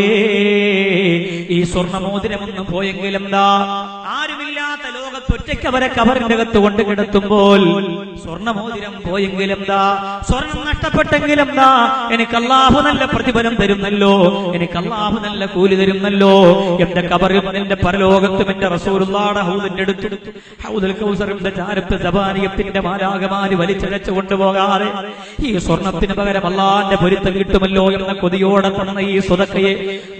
ഈ സ്വർണ്ണമോതിരമൊന്നും പോയെങ്കിലെന്താ, ആരുമില്ലാത്ത ലോകത്തൊറ്റയ്ക്ക് അവരെ ഖബറിന്റെ അകത്ത് കൊണ്ട് കിടത്തുമ്പോൾ സ്വർണ്ണമോതിരം പോയെങ്കിലെന്താ, സ്വർണം നഷ്ടപ്പെട്ടെങ്കിലെന്താ, എനിക്ക് അല്ലാഹു നല്ല പ്രതിഫലം തരുന്നല്ലോ, എനിക്ക് അല്ലാഹു നല്ല കൂലി തരുന്നല്ലോ. എന്റെ ഖബറിൽ എന്റെ പരലോകത്തും എന്റെ റസൂലുള്ളാഹിയുടെ ഹൗദിന്റെ അടുത്ത് ഹൗദുൽ കൗസറിന്റെ ചാരത്ത് സബാനിയത്തിന്റെ മാലാഖമാര് വലിച്ചഴച്ചു കൊണ്ടുപോകാതെ ഈ സ്വർണത്തിന് പകരം അല്ലാഹുവിന്റെ പൊരുത്തം കിട്ടുമല്ലോ എന്ന കൊതിയോടെ തന്ന ഈ സ്വതക്കയെ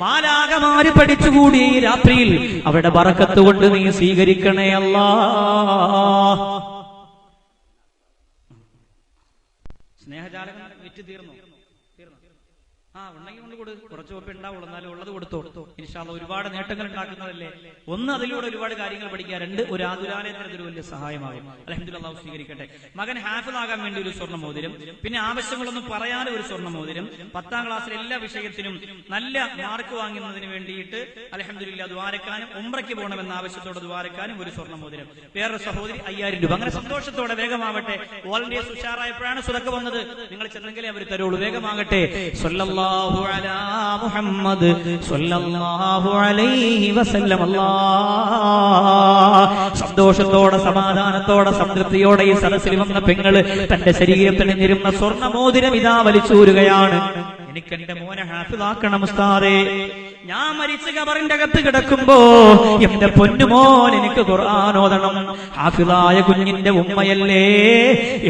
മാലാഖമാര് പഠിച്ചുകൂടി ഈ രാത്രിയിൽ അവരുടെ ബറക്കത്ത് കൊണ്ട് നീ സ്വീകരിക്കണേ അല്ലാ. സ്നേഹജാലകം വിറ്റ് തീർന്നു. ഉണ്ടെങ്കിൽ കൊണ്ട് കൊടു, കുറച്ച് ഉറപ്പ് ഉണ്ടാവുള്ളൂ, എന്നാലും ഉള്ളത് കൊടുത്തോ. ഇൻഷാ അല്ലാഹ് ഒരുപാട് നേട്ടങ്ങൾ ഉണ്ടാക്കുന്നതല്ലേ. ഒന്ന്, അതിലൂടെ ഒരുപാട് കാര്യങ്ങൾ പഠിക്കുക. 2, ഒരു ആതുരാലയത്തിന് ഒരു വലിയ സഹായമാകും. അൽഹംദുലില്ലാഹ്, അല്ലാഹു സ്വീകരിക്കട്ടെ. മകൻ ഹാഫിള് ആകാൻ വേണ്ടി ഒരു സ്വർണ്ണമോതിരം, പിന്നെ ആവശ്യങ്ങളൊന്നും പറയാതെ ഒരു സ്വർണ്ണമോതിരം, 10ാം ക്ലാസ്സിലെ എല്ലാ വിഷയത്തിനും നല്ല മാർക്ക് വാങ്ങുന്നതിന് വേണ്ടിയിട്ട് അൽഹംദുലില്ലാഹ് ദുആരക്കാനും ഉംറയ്ക്ക് പോകണമെന്ന ആവശ്യത്തോടെ ദുആരക്കാനും ഒരു സ്വർണ്ണമോതിരം. വേറൊരു സഹോദരി 5000 രൂപ. അങ്ങനെ സന്തോഷത്തോടെ വേഗമാവട്ടെ. വോളണ്ടിയേഴ്സ് ഉഷാറായപ്പോഴാണ് സ്വതക്ക വന്നത്. നിങ്ങൾ ചെന്നെങ്കിലേ അവർ തരുള്ളൂ. വേഗമാകട്ടെ. സല്ലല്ലാഹു അലാ മുഹമ്മദ് സല്ലല്ലാഹു അലൈഹി വസല്ലം. സന്തോഷത്തോടെ, സമാധാനത്തോടെ, സംതൃപ്തിയോടെ ഈ സദസ്സിൽ വന്ന പെങ്ങള് തന്റെ ശരീരത്തിന് നിരുന്ന സ്വർണ്ണമോതിരം ഇതാ വലിച്ചൂരുകയാണ്. എനിക്ക് എന്റെ മോനെ ഹാഫിളാക്കണം ഉസ്താദേ. ഞാൻ മരിച്ച ഖബറിന്റെ അകത്ത് കിടക്കുമ്പോ എന്റെ പൊന്നുമോൻ എനിക്ക് ഖുർആൻ ഓതണം, ഹാഫിളായ കുഞ്ഞിന്റെ ഉമ്മയല്ലേ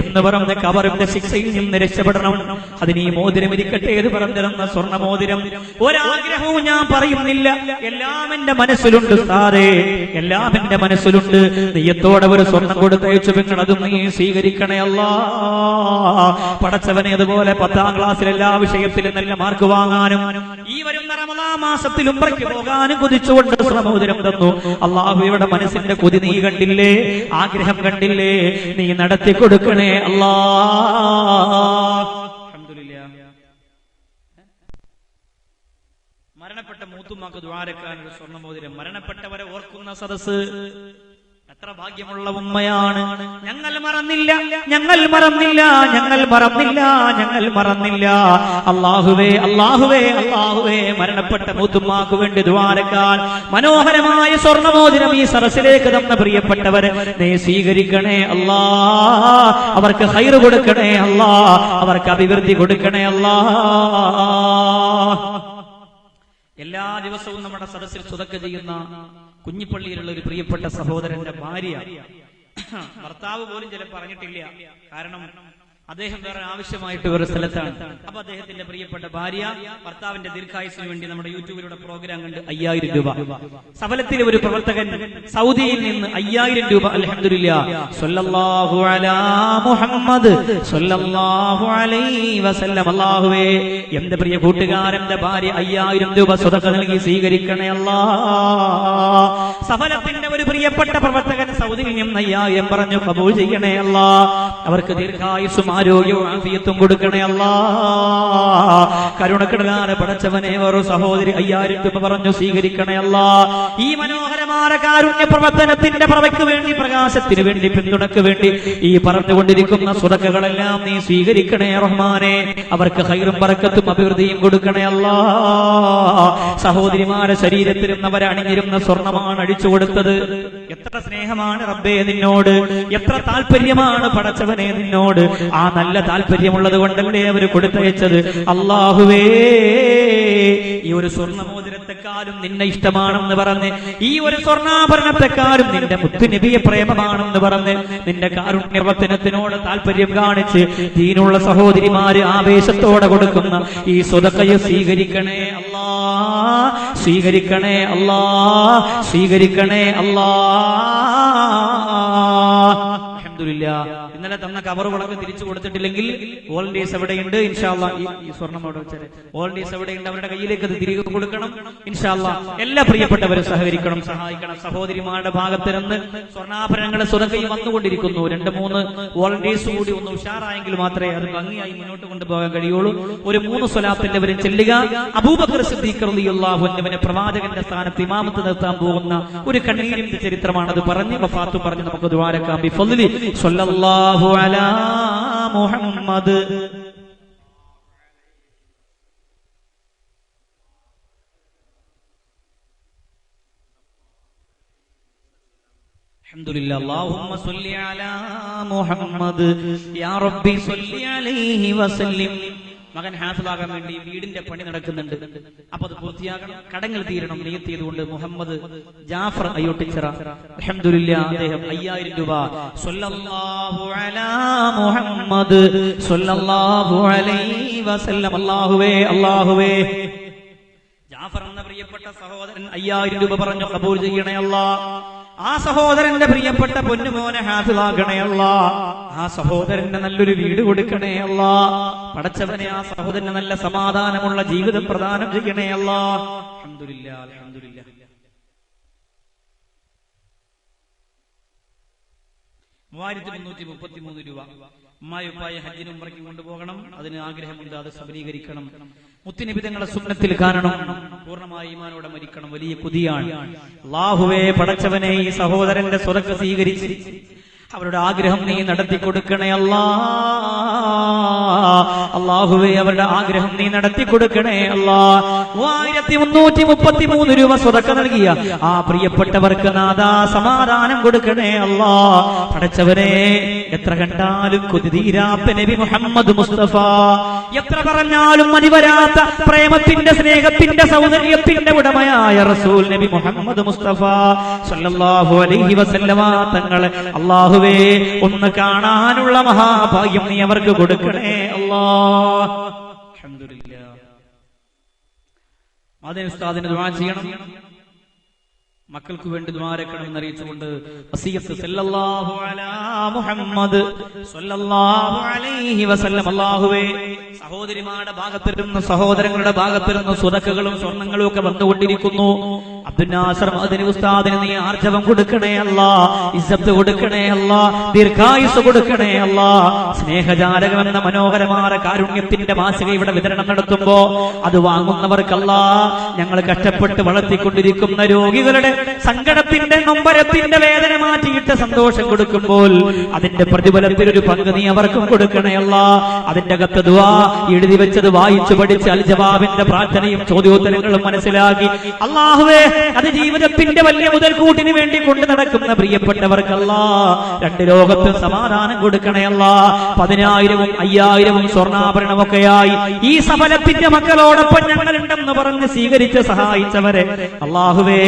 എന്ന് പറഞ്ഞ ഖബറിന്റെ ശിക്ഷയിൽ നിന്ന് രക്ഷപ്പെടണം. അതിന് ഈ മോതിരം ഇരിക്കട്ടെ എന്ന് പറഞ്ഞിരുന്ന സ്വർണ്ണമോതിരം. ഒരാഗ്രഹവും ഞാൻ പറയുന്നില്ല, എല്ലാം എന്റെ മനസ്സിലുണ്ട് ഉസ്താദേ, എല്ലാം എന്റെ മനസ്സിലുണ്ട്. നെയ്യത്തോടെ ഒരു സ്വർണം കൊടുത്തയച്ചു പെങ്ങൾ, അതും നീ സ്വീകരിക്കണേ അല്ലാ. പടച്ചവനെ, അതുപോലെ 10ാം ക്ലാസ്സിൽ എല്ലാ വിഷയത്തിലും നല്ല മാർക്ക് വാങ്ങാനും ഈ വരുന്ന റമളാൻ മാസത്തിൽ ഉംറയ്ക്ക് പോകാനും കൊതിച്ചുകൊണ്ട് സ്വർണ്ണമോതിരം തന്നു. അല്ലാഹുവയുടെ മനസ്സിന്റെ കൊതി നീ കണ്ടില്ലേ, ആഗ്രഹം കണ്ടില്ലേ, നീ നടത്തി കൊടുക്കണേ അല്ലാ. അൽഹംദുലില്ലാഹ്. മരണപ്പെട്ട മൂത്തുമ്മാക്ക് ദുആരക്കാൻ ഒരു സ്വർണ്ണമോതിരം. മരണപ്പെട്ടവരെ ഓർക്കുന്ന സദസ്സ് എത്ര ഭാഗ്യമുള്ള ഉമ്മയാണ്. ഞങ്ങൾ മറന്നില്ല, ഞങ്ങൾ മറന്നില്ല, ഞങ്ങൾ മറന്നില്ല, ഞങ്ങൾ മറന്നില്ല. അല്ലാഹുവേ, അല്ലാഹുവേ, അല്ലാഹുവേ, മരണപ്പെട്ട മൂത്തുമ്മാക്ക് വേണ്ടി ദുആരക്കാൻ മനോഹരമായ സ്വർണ്ണമോതിരം ഈ സദസ്സിലേക്ക് തന്ന പ്രിയപ്പെട്ടവരെ നീ സ്വീകരിക്കണേ അല്ലാ. അവർക്ക് ഖൈർ കൊടുക്കണേ അല്ലാ, അവർക്ക് അഭിവൃദ്ധി കൊടുക്കണേ അല്ലാ. എല്ലാ ദിവസവും നമ്മുടെ സദസ്സിൽ സ്വതക്ക ചെയ്യുന്ന കുഞ്ഞിപ്പള്ളിയിലുള്ള ഒരു പ്രിയപ്പെട്ട സഹോദരന്റെ ഭാര്യ, ഭർത്താവ് പോലും ചിലപ്പോൾ പറഞ്ഞിട്ടില്ല, കാരണം അദ്ദേഹം വേറെ ആവശ്യമായിട്ട് ഒരു സ്ഥലത്താണ്. അപ്പൊ അദ്ദേഹത്തിന്റെ പ്രിയപ്പെട്ട ഭാര്യ ഭർത്താവിന്റെ ദീർഘായുസിന് വേണ്ടി നമ്മുടെ യൂട്യൂബിലൂടെ പ്രോഗ്രാം കണ്ട് 5000 രൂപ. സഫലത്തിലെ ഒരു പ്രവർത്തകൻ സൗദിയിൽ നിന്ന് 5000 രൂപ. അൽഹംദുലില്ലാഹ്. സല്ലല്ലാഹു അലാ മുഹമ്മദ് സല്ലല്ലാഹു അലൈഹി വസല്ലം. അല്ലാഹുവേ, എന്റെ പ്രിയ കൂട്ടുകാരന്റെ ഭാര്യ 5000 രൂപ സ്വതക്ക നൽകി സ്വീകരിക്കണേ അല്ലാ. സഫലത്തിന്റെ ഒരു പ്രിയപ്പെട്ട പ്രവർത്തകൻ സൗദിയിൽ നിന്ന് 5000 പറഞ്ഞു കബൂൽ ചെയ്യണേ അല്ലാ. അവർക്ക് ദീർഘായുസ്സും ആരോഗ്യവും ആഫിയത്തും കൊടുക്കണേ അല്ലാ. കരുണക്കടലാന പടച്ചവനെ, ഓരോ സഹോദരി 5000 രൂപ പറഞ്ഞു സ്വീകരിക്കണേ അല്ലാ. ഈ മനോഹരമായ കാരുണ്യ പ്രവർത്തനത്തിന്റെ പ്രവയ്ക്ക് വേണ്ടി, പ്രകാശത്തിന് വേണ്ടി, പിന്തുണക്ക് വേണ്ടി ഈ പറഞ്ഞുകൊണ്ടിരിക്കുന്ന സ്വതക്കകളെല്ലാം നീ സ്വീകരിക്കണേ റഹ്മാനെ. അവർക്ക് ഖൈറും ബറക്കത്തും അഭിവൃദ്ധിയും കൊടുക്കണേ അല്ലാ. സഹോദരിമാരെ ശരീരത്തിലും അവരെ അണിഞ്ഞിരുന്ന സ്വർണ്ണമാണ് അടിച്ചു കൊടുത്തത്. എത്ര സ്നേഹമാണ് റബ്ബേ നിന്നോട്, എത്ര താല്പര്യമാണ് പടച്ചവനെ നിന്നോട്. ആ നല്ല താല്പര്യമുള്ളത് കൊണ്ടല്ലേ അവർ കൊടുത്തയച്ചത്. അല്ലാഹുവേ, ഈ ഒരു സ്വർണ്ണമോതിരത്തെ സ്വർണത്തെക്കാളും നിന്നെ ഇഷ്ടമാണെന്ന് പറഞ്ഞ്, ഈ ഒരു സ്വർണ്ണാഭരണത്തെക്കാളും നിന്റെ മുത്തുനബിയെ പ്രേമമാണെന്ന് പറഞ്ഞ്, നിന്റെ കാരുണ്യവർത്തനത്തിനോട് താല്പര്യം കാണിച്ച് ദീനുള്ള സഹോദരിമാര് ആവേശത്തോടെ കൊടുക്കുന്ന ഈ സ്വതക്കയെ സ്വീകരിക്കണേ അല്ലാ, സ്വീകരിക്കണേ അല്ലാ, സ്വീകരിക്കണേ അല്ലാ. അൽഹംദുലില്ലാഹ്. ഇന്നലെ തന്ന കവറുകളൊക്കെ തിരിച്ചു കൊടുത്തിട്ടില്ലെങ്കിൽ വോളണ്ടിയേഴ്സ് എവിടെയുണ്ട്? ഇൻഷാ അല്ലാഹ് ഈ സ്വർണം അവിടെ വെച്ചാൽ വോളണ്ടിയേഴ്സ് എവിടെയുണ്ട്? അവരുടെ കയ്യിലേക്ക് അത് തിരികെ കൊടുക്കണം ഇൻഷാ അല്ലാഹ്. എല്ലാ പ്രിയപ്പെട്ടവരും സഹകരിക്കണം, സഹായിക്കണം. സഹോദരിമാരുടെ ഭാഗത്ത് നിന്ന് സ്വർണ്ണാഭരണങ്ങളെ സ്വതക്കയിൽ വന്നുകൊണ്ടിരിക്കുന്നു. 2-3 വോളണ്ടിയേഴ്സ് കൂടി ഒന്ന് ഉഷാറായെങ്കിൽ മാത്രമേ അത് ഭംഗിയായി മുന്നോട്ട് കൊണ്ടുപോകാൻ കഴിയുള്ളൂ. ഒരു 3 സ്വലാത്തില്ലവരും ചെല്ലുക. അബൂബക്കർ സിദ്ദീഖ് റളിയല്ലാഹു അൻഹുവിനെ പ്രവാചകന്റെ സ്ഥാനത്ത് ഇമാമത്ത് നിർത്താൻ പോകുന്ന ഒരു കണ്ണീരിന്റെ ചരിത്രമാണ്. അത് പറഞ്ഞ് വഫാത്ത് പറഞ്ഞ് നമുക്ക് ദുആരക്കാം. ബിഫദ്ലി സ്വല്ലല്ലാഹു അലാ മുഹമ്മദ്. അൽഹംദുലില്ലാഹ്. അല്ലാഹുമ്മ സ്വല്ലി അലാ മുഹമ്മദ് യാ റബ്ബി സ്വല്ലി അലൈഹി വസല്ലിം. മകൻ ഹാഫിളാകാൻ വേണ്ടി വീടിന്റെ പണി നടക്കുന്നുണ്ട്. അപ്പൊ അത് പൂർത്തിയാകണം, കടങ്ങൾ തീരണം. നിയത്ത് ചെയ്തുകൊണ്ട് മുഹമ്മദ് ജാഫർ അയ്യോട്ടിച്ചിറ അൽഹംദുലില്ലാഹ് അദ്ദേഹം 5000 രൂപ സ്വല്ലല്ലാഹു അലാ മുഹമ്മദ് സ്വല്ലല്ലാഹു അലൈഹി വസല്ലം. അല്ലാഹുവേ അല്ലാഹുവേ ജാഫർ എന്ന പ്രിയപ്പെട്ട സഹോദരൻ 5000 രൂപ പറഞ്ഞു ഖബൂൽ ചെയ്യണേ അല്ലാഹ്. ആ സഹോദരന്റെ പ്രിയപ്പെട്ട പൊന്നുമോനെ ഹാഫിളാക്കണേ അല്ലാഹ്. ആ സഹോദരന് നല്ലൊരു വീട് കൊടുക്കണേ അല്ലാഹ്. പടച്ചവനെ ആ സഹോദരന് നല്ല സമാധാനമുള്ള ജീവിതം പ്രദാനം ചെയ്യണേ അല്ലാഹ്. അൽഹംദുലില്ലാഹ് അൽഹംദുലില്ലാഹ്. 3333 രൂപ ഉമ്മായുപ്പായ ഹജ്ജിനും ഉംറയ്ക്കും കൊണ്ടുപോകണം. അതിന് ആഗ്രഹമുണ്ട്, അത് സബലീകരിക്കണം. മുത്തുനബി തങ്ങളെ സുന്നത്തിൽ കാണണം, പൂർണ്ണമായി ഈമാനോടെ മരിക്കണം. വലിയ കുതിയാണ്. അല്ലാഹുവേ പടച്ചവനെ ഈ സഹോദരന്റെ സ്വതക്ക സ്വീകരിച്ച് അവരുടെ ആഗ്രഹം നീ നടത്തി കൊടുക്കണേ അല്ലാഹ്. അല്ലാഹുവേ അവരുടെ ആഗ്രഹം നീ നടത്തി കൊടുക്കണേ അല്ലാഹ്. 3333 രൂപ സ്വതക്ക നൽകിയ ആ പ്രിയപ്പെട്ടവർക്ക് നാദാ സമാധാനം കൊടുക്കണേ അല്ലാഹ്. പടച്ചവനെ എത്ര കണ്ടാലും കൊതിതീരാത്ത നബി മുഹമ്മദ് മുസ്തഫ, എത്ര പറഞ്ഞാലും മതിവരാത്ത പ്രേമത്തിന്റെ സ്നേഹത്തിന്റെ സൗന്ദര്യത്തിന്റെ ഉടമയായ റസൂൽ നബി മുഹമ്മദ് മുസ്തഫ സല്ലല്ലാഹു അലൈഹി വസല്ലമ തങ്ങളെ അല്ലാഹു ഒന്ന് കാണാനുള്ള മഹാഭാഗ്യം നീ അവർക്ക് കൊടുക്കണേ അല്ലാഹ്. അൽഹംദുലില്ലാഹ്. മാദനി ഉസ്താദിന് ദുആ ചെയ്യണം, മക്കൾക്ക് വേണ്ടി ദ്വാരക്കണം എന്നറിയിച്ചുകൊണ്ട് വസിയത്ത് സല്ലല്ലാഹു അലാ മുഹമ്മദ് സ്വല്ലല്ലാഹു അലൈഹി വസല്ലം. അല്ലാഹുവേ സഹോദരിമാരുടെ ഭാഗത്തിരുന്ന് സഹോദരങ്ങളുടെ ഭാഗത്തിരുന്ന് സ്വതക്കകളും സ്വർണ്ണങ്ങളും ഒക്കെ വന്നുകൊണ്ടിരിക്കുന്നു. അബ്ദുൽ നാസർ മദനി ഉസ്താദിന് നീ ആർജവം കൊടുക്കണേ അല്ലാഹ്, ഇസ്സത്ത് കൊടുക്കണേ അല്ലാഹ്, ദീർഘായുസ് കൊടുക്കണേ അല്ലാഹ്. സ്നേഹജാലകം എന്ന മനോഹരമായ കാരുണ്യത്തിന്റെ മാസിക ഇവിടെ വിതരണം നടത്തുമ്പോ അത് വാങ്ങുന്നവർക്കല്ലാഹ് ഞങ്ങൾ കഷ്ടപ്പെട്ട് വളർത്തിക്കൊണ്ടിരിക്കുന്ന രോഗികളുടെ സങ്കടത്തിന്റെ നൊമ്പരത്തിന്റെ വേദന മാറ്റിയിട്ട് സന്തോഷം കൊടുക്കുമ്പോൾ അതിന്റെ പ്രതിഫലത്തിൽ ഒരു പങ്ക് നീ അവർക്കും കൊടുക്കണേ അല്ലാഹ്. അതിന്റെ അകത്ത് ദുആ എഴുതി വെച്ചത് വായിച്ചു പഠിച്ച് അൽ ജവാബിന്റെ പ്രാർത്ഥനയും ചോദ്യോത്തരങ്ങളും മനസ്സിലാക്കി അല്ലാഹുവേ അത് ജീവിതത്തിന്റെ വലിയ മുതൽക്കൂട്ടിന് വേണ്ടി കൊണ്ടു നടക്കുന്ന പ്രിയപ്പെട്ടവർക്കല്ലാ രണ്ട് ലോകത്തും സമാധാനം കൊടുക്കണേ അല്ലാഹ്. 10,000-ഉം 5,000-ഉം സ്വർണ്ണാഭരണമൊക്കെയായി ഈ സഫലത്തിന്റെ മക്കളോടൊപ്പം ഞങ്ങളുണ്ടെന്ന് പറഞ്ഞ് സ്വീകരിച്ച് സഹായിച്ചവരെ അല്ലാഹുവേ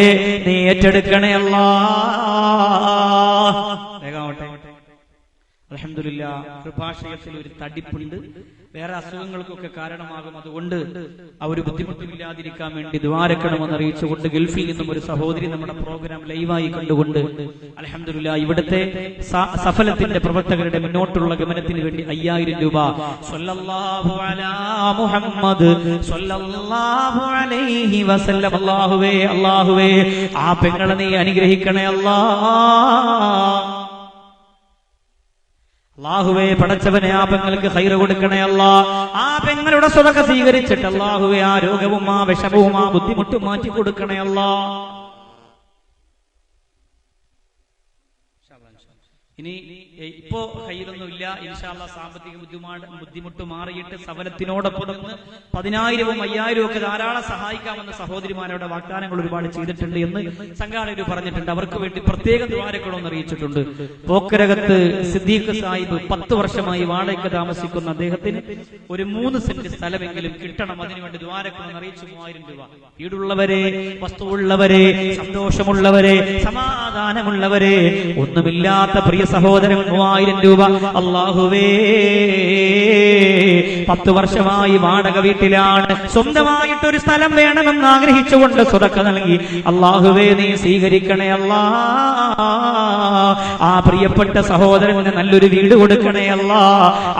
നീ ഏറ്റെടുക്കണേ അല്ലാഹ്. വേഗമാവട്ടെ. അൽഹംദുലില്ലാഹ്. കൃപാശയത്തിൽ ഒരു തടിപ്പുണ്ട്, വേറെ അസുഖങ്ങൾക്കൊക്കെ കാരണമാകും. അതുകൊണ്ട് ആ ഒരു ബുദ്ധിമുട്ടില്ലാതിരിക്കാൻ വേണ്ടി ദ്വാരക്കണമെന്ന് അറിയിച്ചുകൊണ്ട് ഗൾഫിൽ നിന്നും ഒരു സഹോദരി നമ്മുടെ പ്രോഗ്രാം ലൈവായി കണ്ടുകൊണ്ട് അൽഹംദുലില്ലാഹ് ഇവിടുത്തെ സഫലത്തിന്റെ പ്രവർത്തകരുടെ മുന്നോട്ടുള്ള ഗമനത്തിന് വേണ്ടി 5,000 രൂപ സ്വല്ലല്ലാഹു അലാ മുഹമ്മദ് സ്വല്ലല്ലാഹു അലൈഹി വസല്ലം. അല്ലാഹുവേ അല്ലാഹുവേ ആ പെങ്ങളെ നീ അനുഗ്രഹിക്കണേ അല്ലാഹ്. അല്ലാഹുവേ പടച്ചവനെ ആ പെങ്ങൾക്ക് ഖൈറ് കൊടുക്കണേ അല്ലാഹ്. ആ പെങ്ങളുടെ സ്വതക്ക സ്വീകരിച്ചിട്ട് അല്ലാഹുവേ ആ രോഗവും ആ വിഷമവും ആ ബുദ്ധിമുട്ടും മാറ്റി കൊടുക്കണേ അല്ലാഹ്. ഇനി ഇപ്പോ കയ്യിലൊന്നുമില്ല, ഇൻഷാ അല്ലാഹ് സാമ്പത്തിക ബുദ്ധിമുട്ട് മാറിയിട്ട് സഫലത്തിനോടൊപ്പം നിന്ന് 10,000 5,000 ഒക്കെ ധാരാളം സഹായിക്കാമെന്ന് സഹോദരിമാരുടെ വാഗ്ദാനങ്ങൾ ഒരുപാട് ചെയ്തിട്ടുണ്ട് എന്ന് സംഘാടകർ പറഞ്ഞിട്ടുണ്ട്. അവർക്ക് വേണ്ടി പ്രത്യേക ദ്വാരക്കളൊന്ന് അറിയിച്ചിട്ടുണ്ട്. പോക്കരകത്ത് സിദ്ദീഖ് സാഹിബ് 10 വർഷമായി വാടകയ്ക്ക് താമസിക്കുന്ന അദ്ദേഹത്തിന് ഒരു 3 സെന്റ് സ്ഥലമെങ്കിലും കിട്ടണം. അതിനുവേണ്ടി ദ്വാരക്കളൊന്ന് അറിയിച്ചു 3000 രൂപ. വീടുള്ളവരെ, വസ്തുവുള്ളവരെ, സന്തോഷമുള്ളവരെ, സമാധാനമുള്ളവരെ, ഒന്നുമില്ലാത്ത പ്രിയ സഹോദരൻ 3000 രൂപ. അല്ലാഹുവേ, 10 വർഷമായി വാടക വീട്ടിലാണ്, സ്വന്തമായിട്ടൊരു സ്ഥലം വേണമെന്ന് ആഗ്രഹിച്ചുകൊണ്ട് സ്വതക്ക നൽകി. അല്ലാഹുവേ, നീ സ്വീകരിക്കണേ അല്ലാ. ആ പ്രിയപ്പെട്ട സഹോദരന് നല്ലൊരു വീട് കൊടുക്കണേ അല്ലാ.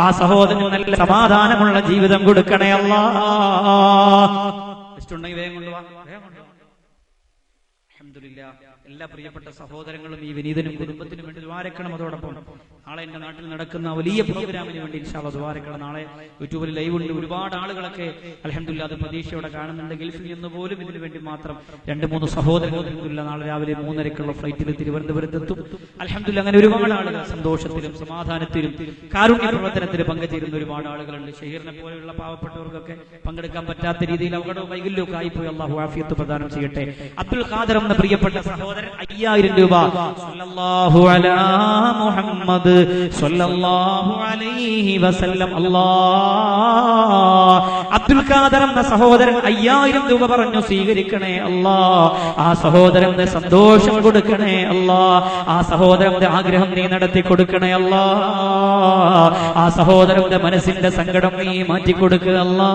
ആ സഹോദരന് നല്ല സമാധാനമുള്ള ജീവിതം കൊടുക്കണേ അല്ലാ. ഇഷ്ടമുണ്ടെങ്കിൽ വേഗം കൊണ്ടുപോവാ. അൽഹംദുലില്ലാ. എല്ലാ പ്രിയപ്പെട്ട സഹോദരങ്ങളും ഈ വിനീതനും കുടുംബത്തിനും വേണ്ടി ദ്വാരക്കണം. അതോടൊപ്പം നാളെ എന്റെ നാട്ടിൽ നടക്കുന്ന വലിയ പ്രോഗ്രാമിന് വേണ്ടി ഇൻഷാ അല്ലാഹ് ദ്വാരക്കണം. നാളെ യൂട്യൂബിൽ ലൈവ് ഉണ്ട്. ഒരുപാട് ആളുകളൊക്കെ അൽഹംദുലില്ലാ അത് പ്രതീക്ഷയോടെ കാണുന്നുണ്ട്. ഗൾഫിൽ നിന്ന് പോലും ഇതിനു വേണ്ടി മാത്രം 2-3 സഹോദരങ്ങൾ അൽഹംദുലില്ലാ നാളെ രാവിലെ 3:30ക്കുള്ള ഫ്ലൈറ്റിൽ തിരുവനന്തപുരത്തെത്തും. അൽഹംദുലില്ലാ അങ്ങനെ ഒരുപാട് ആളുകൾ സന്തോഷത്തിലും സമാധാനത്തിലും കാരുണ്യ പ്രവർത്തനത്തിലും പങ്കുചേരുന്ന ഒരുപാട് ആളുകളുണ്ട്. ഷഹീറിനെ പോലെയുള്ള പാവപ്പെട്ടവർക്കൊക്കെ പങ്കെടുക്കാൻ പറ്റാത്ത രീതിയിൽ അപകടവും വൈകല്യവും ആയിപ്പോയി. അല്ലാഹു ആഫിയത്ത് പ്രദാനം ചെയ്യട്ടെ. അബ്ദുൽ ഖാദർ എന്ന പ്രിയപ്പെട്ട സഹോദരൻ 5000 രൂപ. സല്ലല്ലാഹു അലാ മുഹമ്മദ് സല്ലല്ലാഹു അലൈഹി വസല്ലം. അല്ലാഹ് അബ്ദുൽ ഖാദർ എന്ന സഹോദരൻ 5000 രൂപ പറഞ്ഞു. സ്വീകരിക്കണേ അല്ലാ. ആ സഹോദരന്റെ സന്തോഷം കൊടുക്കണേ അല്ലാ. ആ സഹോദരന്റെ ആഗ്രഹം നീ നടത്തി കൊടുക്കണേ അല്ലാ. ആ സഹോദരന്റെ മനസ്സിന്റെ സങ്കടം നീ മാറ്റിക്കൊടുക്കുക അല്ലാ.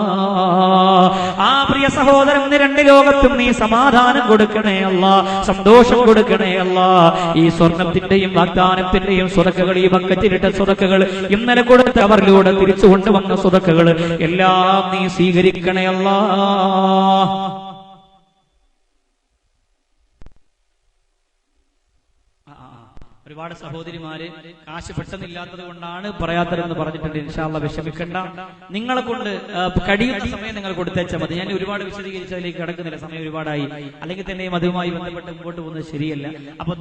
ആ പ്രിയ സഹോദരന് 2 ലോകത്തും നീ സമാധാനം കൊടുക്കണേ അല്ലാ. സന്തോഷം കൊടുക്കണേ അല്ലാ. ഈ സ്വർണത്തിന്റെയും വാഗ്ദാനത്തിന്റെയും സ്വതക്കകൾ, ഈ ബക്കറ്റിലിട്ട സ്വതക്കകൾ, ഇന്നലെ കൊടുത്ത അവരിലൂടെ തിരിച്ചു കൊണ്ടുവന്ന സ്വതക്കകൾ എല്ലാം നീ സ്വീകരിക്കണേ അല്ലാ. ഒരുപാട് സഹോദരിമാര് കാശ് പെട്ടെന്നില്ലാത്തത് കൊണ്ടാണ് പറയാത്തതെന്ന് പറഞ്ഞിട്ടുണ്ട്. ഇൻഷാ അല്ലാഹ് വിഷമിക്കണ്ട. നിങ്ങളെ കൊണ്ട് കഴിയുന്ന സമയം നിങ്ങൾ കൊടുത്തേച്ചാൽ മതി. ഞാൻ ഒരുപാട് വിശദീകരിച്ചതിലേക്ക് കടക്കുന്നില്ല, സമയം ഒരുപാടായി. അല്ലെങ്കിൽ തന്നെയും അതുമായി ബന്ധപ്പെട്ട് മുമ്പോട്ട് പോകുന്നത് ശരിയല്ല. അപ്പൊ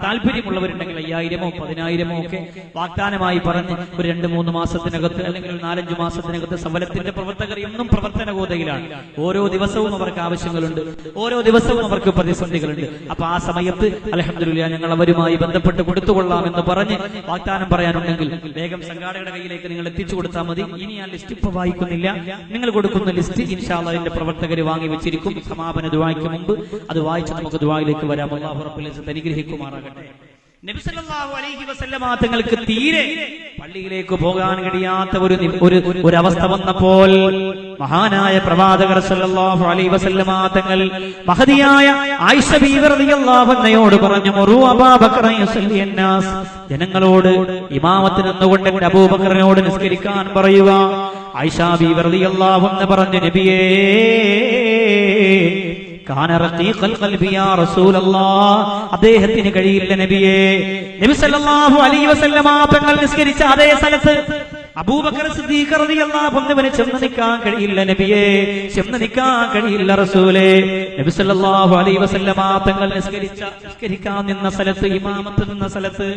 താല്പര്യമുള്ളവരുണ്ടെങ്കിൽ 5000-ഓ 10,000-ഓ ഒക്കെ വാഗ്ദാനമായി പറഞ്ഞ് ഒരു 2-3 മാസത്തിനകത്ത് അല്ലെങ്കിൽ ഒരു 4-5 മാസത്തിനകത്ത് സഫലത്തിന്റെ പ്രവർത്തകർ എന്നും പ്രവർത്തനബോധയിലാണ്. ഓരോ ദിവസവും അവർക്ക് ആവശ്യങ്ങളുണ്ട്, ഓരോ ദിവസവും അവർക്ക് പ്രതിസന്ധികളുണ്ട്. അപ്പൊ ആ സമയത്ത് അൽഹംദുലില്ലാഹ് ഞങ്ങൾ അവരുമായി ബന്ധപ്പെട്ട് കൊടുത്തുകൊള്ളാമെന്ന് പറഞ്ഞ് വാഗ്ദാനം പറയാനുണ്ടെങ്കിൽ വേഗം സംഘാടകരുടെ കയ്യിലേക്ക് നിങ്ങൾ എത്തിച്ചു കൊടുത്താൽ മതി. ഇനി ഞാൻ ലിസ്റ്റ് ഇപ്പൊ വായിക്കുന്നില്ല. നിങ്ങൾ കൊടുക്കുന്ന ലിസ്റ്റ് ഇൻഷാ അല്ലാഹ് അതിന്റെ പ്രവർത്തകർ വാങ്ങി വെച്ചിരിക്കും. സമാപന ദുആയ്ക്ക് മുമ്പ് അത് വായിച്ച് നമുക്ക് ദുആയിലേക്ക് വരാം. അല്ലാഹു റബ്ബുൽ ഇസ്സത്ത് അനുഗ്രഹിക്കുമാറാകട്ടെ. നബി സല്ലല്ലാഹു അലൈഹി വസല്ലമ തങ്ങൾക്ക് തീരെ പള്ളിയിലേക്ക് പോകാൻ കഴിയാത്ത ഒരു അവസ്ഥ വന്നപ്പോൾ മഹാനായ പ്രവാചകർ സല്ലല്ലാഹു അലൈഹി വസല്ലമ തങ്ങൾ മഹദിയായ ആയിഷ ബീവി റളിയല്ലാഹു അൻഹയോട് പറഞ്ഞു, മുറു അബൂബക്കർ യുസല്ലി അന്നാസ്, ജനങ്ങളോട് ഇമാമത്തിന് നിന്നുകൊണ്ട് അബൂബക്കറിനോട് നിസ്കരിക്കാൻ പറയുക. ആയിഷ ബീവി റളിയല്ലാഹു അൻഹ പറഞ്ഞു, നബിയേ അദ്ദേഹത്തിന് കഴിയില്ല നബിയേ. നബി സല്ലല്ലാഹു അലൈഹി വസല്ലമ തങ്ങൾ നിസ്കരിച്ച അതേ സ്ഥലത്ത് അബൂബക്കർ സിദ്ദീഖ് റളിയല്ലാഹു അൻഹുവിനെ ചെന്ന് നിൽക്കാൻ കഴിയില്ല നബിയേ, ചെന്ന് നിൽക്കാൻ കഴിയില്ല റസൂലേ. നബി സല്ലല്ലാഹു അലൈഹി വസല്ലമ തങ്ങൾ നിസ്കരിക്കാൻ നിന്ന സ്ഥലത്ത്, ഇമാമത്ത് നിന്ന സ്ഥലത്ത്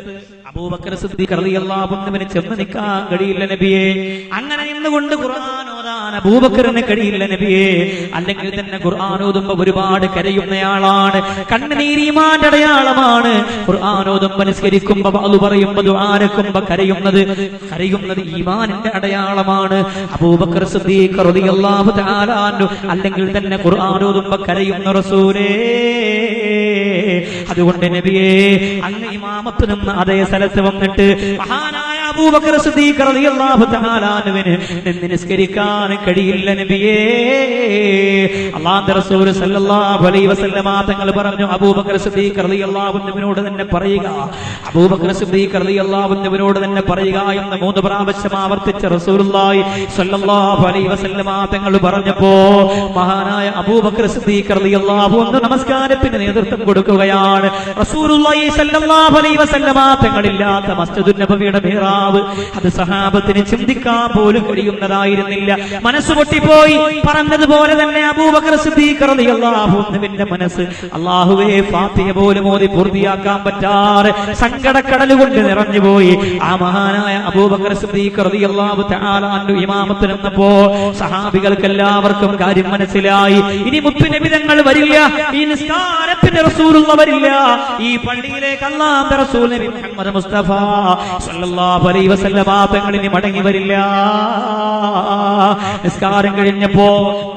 അബൂബക്കർ സിദ്ദീഖ് റളിയല്ലാഹു അൻഹുവിനെ ചെന്ന് നിൽക്കാൻ കഴിയില്ല നബിയേ. അങ്ങനെ നിന്നുകൊണ്ട് ഖുർആൻ ഓതാൻ അബൂബക്കറിന് കഴിയില്ല നബിയേ. അല്ലെങ്കിൽ തന്നെ ഖുർആൻ ഓതുമ്പോൾ ഒരുപാട് കരയുന്നയാളാണ്. കണ്ണുനീര് ഈമാന്റെ അടയാളമാണ്. ഖുർആൻ ഓതുമ്പോൾ നിസ്കരിക്കുമ്പോൾ അത് പറയുമ്പോൾ ദുആരക്കുമ്പോൾ കരയുന്നത് ഈമാനിന്റെ അടയാളമാണ്. അബൂബക്കർ സിദ്ദീഖ് റളിയല്ലാഹു തആല അൻഹു അല്ലെങ്കിൽ തന്നെ ഖുർആൻ ഓതുമ്പോൾ കരയുന്ന റസൂലേ. അതുകൊണ്ട് നബിയേ, അങ്ങ് ഇമാമത്ത് നിന്ന് അതേ സ്ഥലത്ത് വന്നിട്ട് മഹാനായ അബൂബക്കർ സിദ്ദീഖ് റളിയല്ലാഹു തആല അൻഹുവിന് നിസ്കരിക്കാൻ കഴിയില്ല നബിയേ. അല്ലാഹുവിന്റെ റസൂൽ സല്ലല്ലാഹു അലൈഹി വസല്ലമ തങ്ങൾ പറഞ്ഞു, അബൂബക്കർ സിദ്ദീഖ് റളിയല്ലാഹു അൻഹുവിനോട് തന്നെ പറയുക, അബൂബക്കർ സിദ്ദീഖ് റളിയല്ലാഹു അൻഹുവിനോട് തന്നെ പറയുക എന്ന് 3 പ്രാവശ്യം ആവർത്തിച്ച റസൂലുള്ളാഹി സ്വല്ലല്ലാഹു അലൈഹി വസല്ലമ തങ്ങൾ പറഞ്ഞപ്പോ മഹാനായ അബൂബക്കർ സിദ്ദീഖ് റളിയല്ലാഹു അൻഹു നമസ്കാരത്തിന് നേതൃത്വം കൊടുക്കുകയാണ്. റസൂലുള്ളാഹി സ്വല്ലല്ലാഹു അലൈഹി വസല്ലമ തങ്ങളില്ലാത്ത മസ്ജിദുൻ നബവിയുടെ മിഹ്റാബ് നാവ്. അത് സഹാബത്തിന് ചിന്തിക്കാൻ പോലും കഴിയുന്നതായിരുന്നില്ല. മനസ്സ് പൊട്ടിപ്പോയി. പറഞ്ഞതുപോലെ തന്നെ അബൂബക്കർ സിദ്ദീഖ് റളിയല്ലാഹു അൻഹുവിന്റെ മനസ്സ് അല്ലാഹുവേ ഫാത്തിഹ പോലും ഓതി പൂർത്തിയാക്കാൻ പറ്റാതെ സങ്കടക്കടൽ കൊണ്ട് നിറഞ്ഞുപോയി. ആ മഹാനായ അബൂബക്കർ സിദ്ദീഖ് റളിയല്ലാഹു തആല അൻഹു ഇമാമത്തിന് നിന്നപ്പോ സഹാബികൾക്ക് എല്ലാവർക്കും കാര്യം മനസ്സിലായി. ഇനി മുത്തുനബി തങ്ങൾ വരില്ല, ഈ നിസ്കാരത്തിന്റെ റസൂലുള്ള വരില്ല, ഈ പള്ളിയിലേക്ക് അല്ലാഹുവിന്റെ റസൂൽ നബി മുഹമ്മദ് മുസ്തഫ സല്ലല്ലാഹു അലൈഹി വസല്ലമ തങ്ങൾ ഇനി മടങ്ങി വരില്ല. നിസ്കാരം കഴിഞ്ഞപ്പോ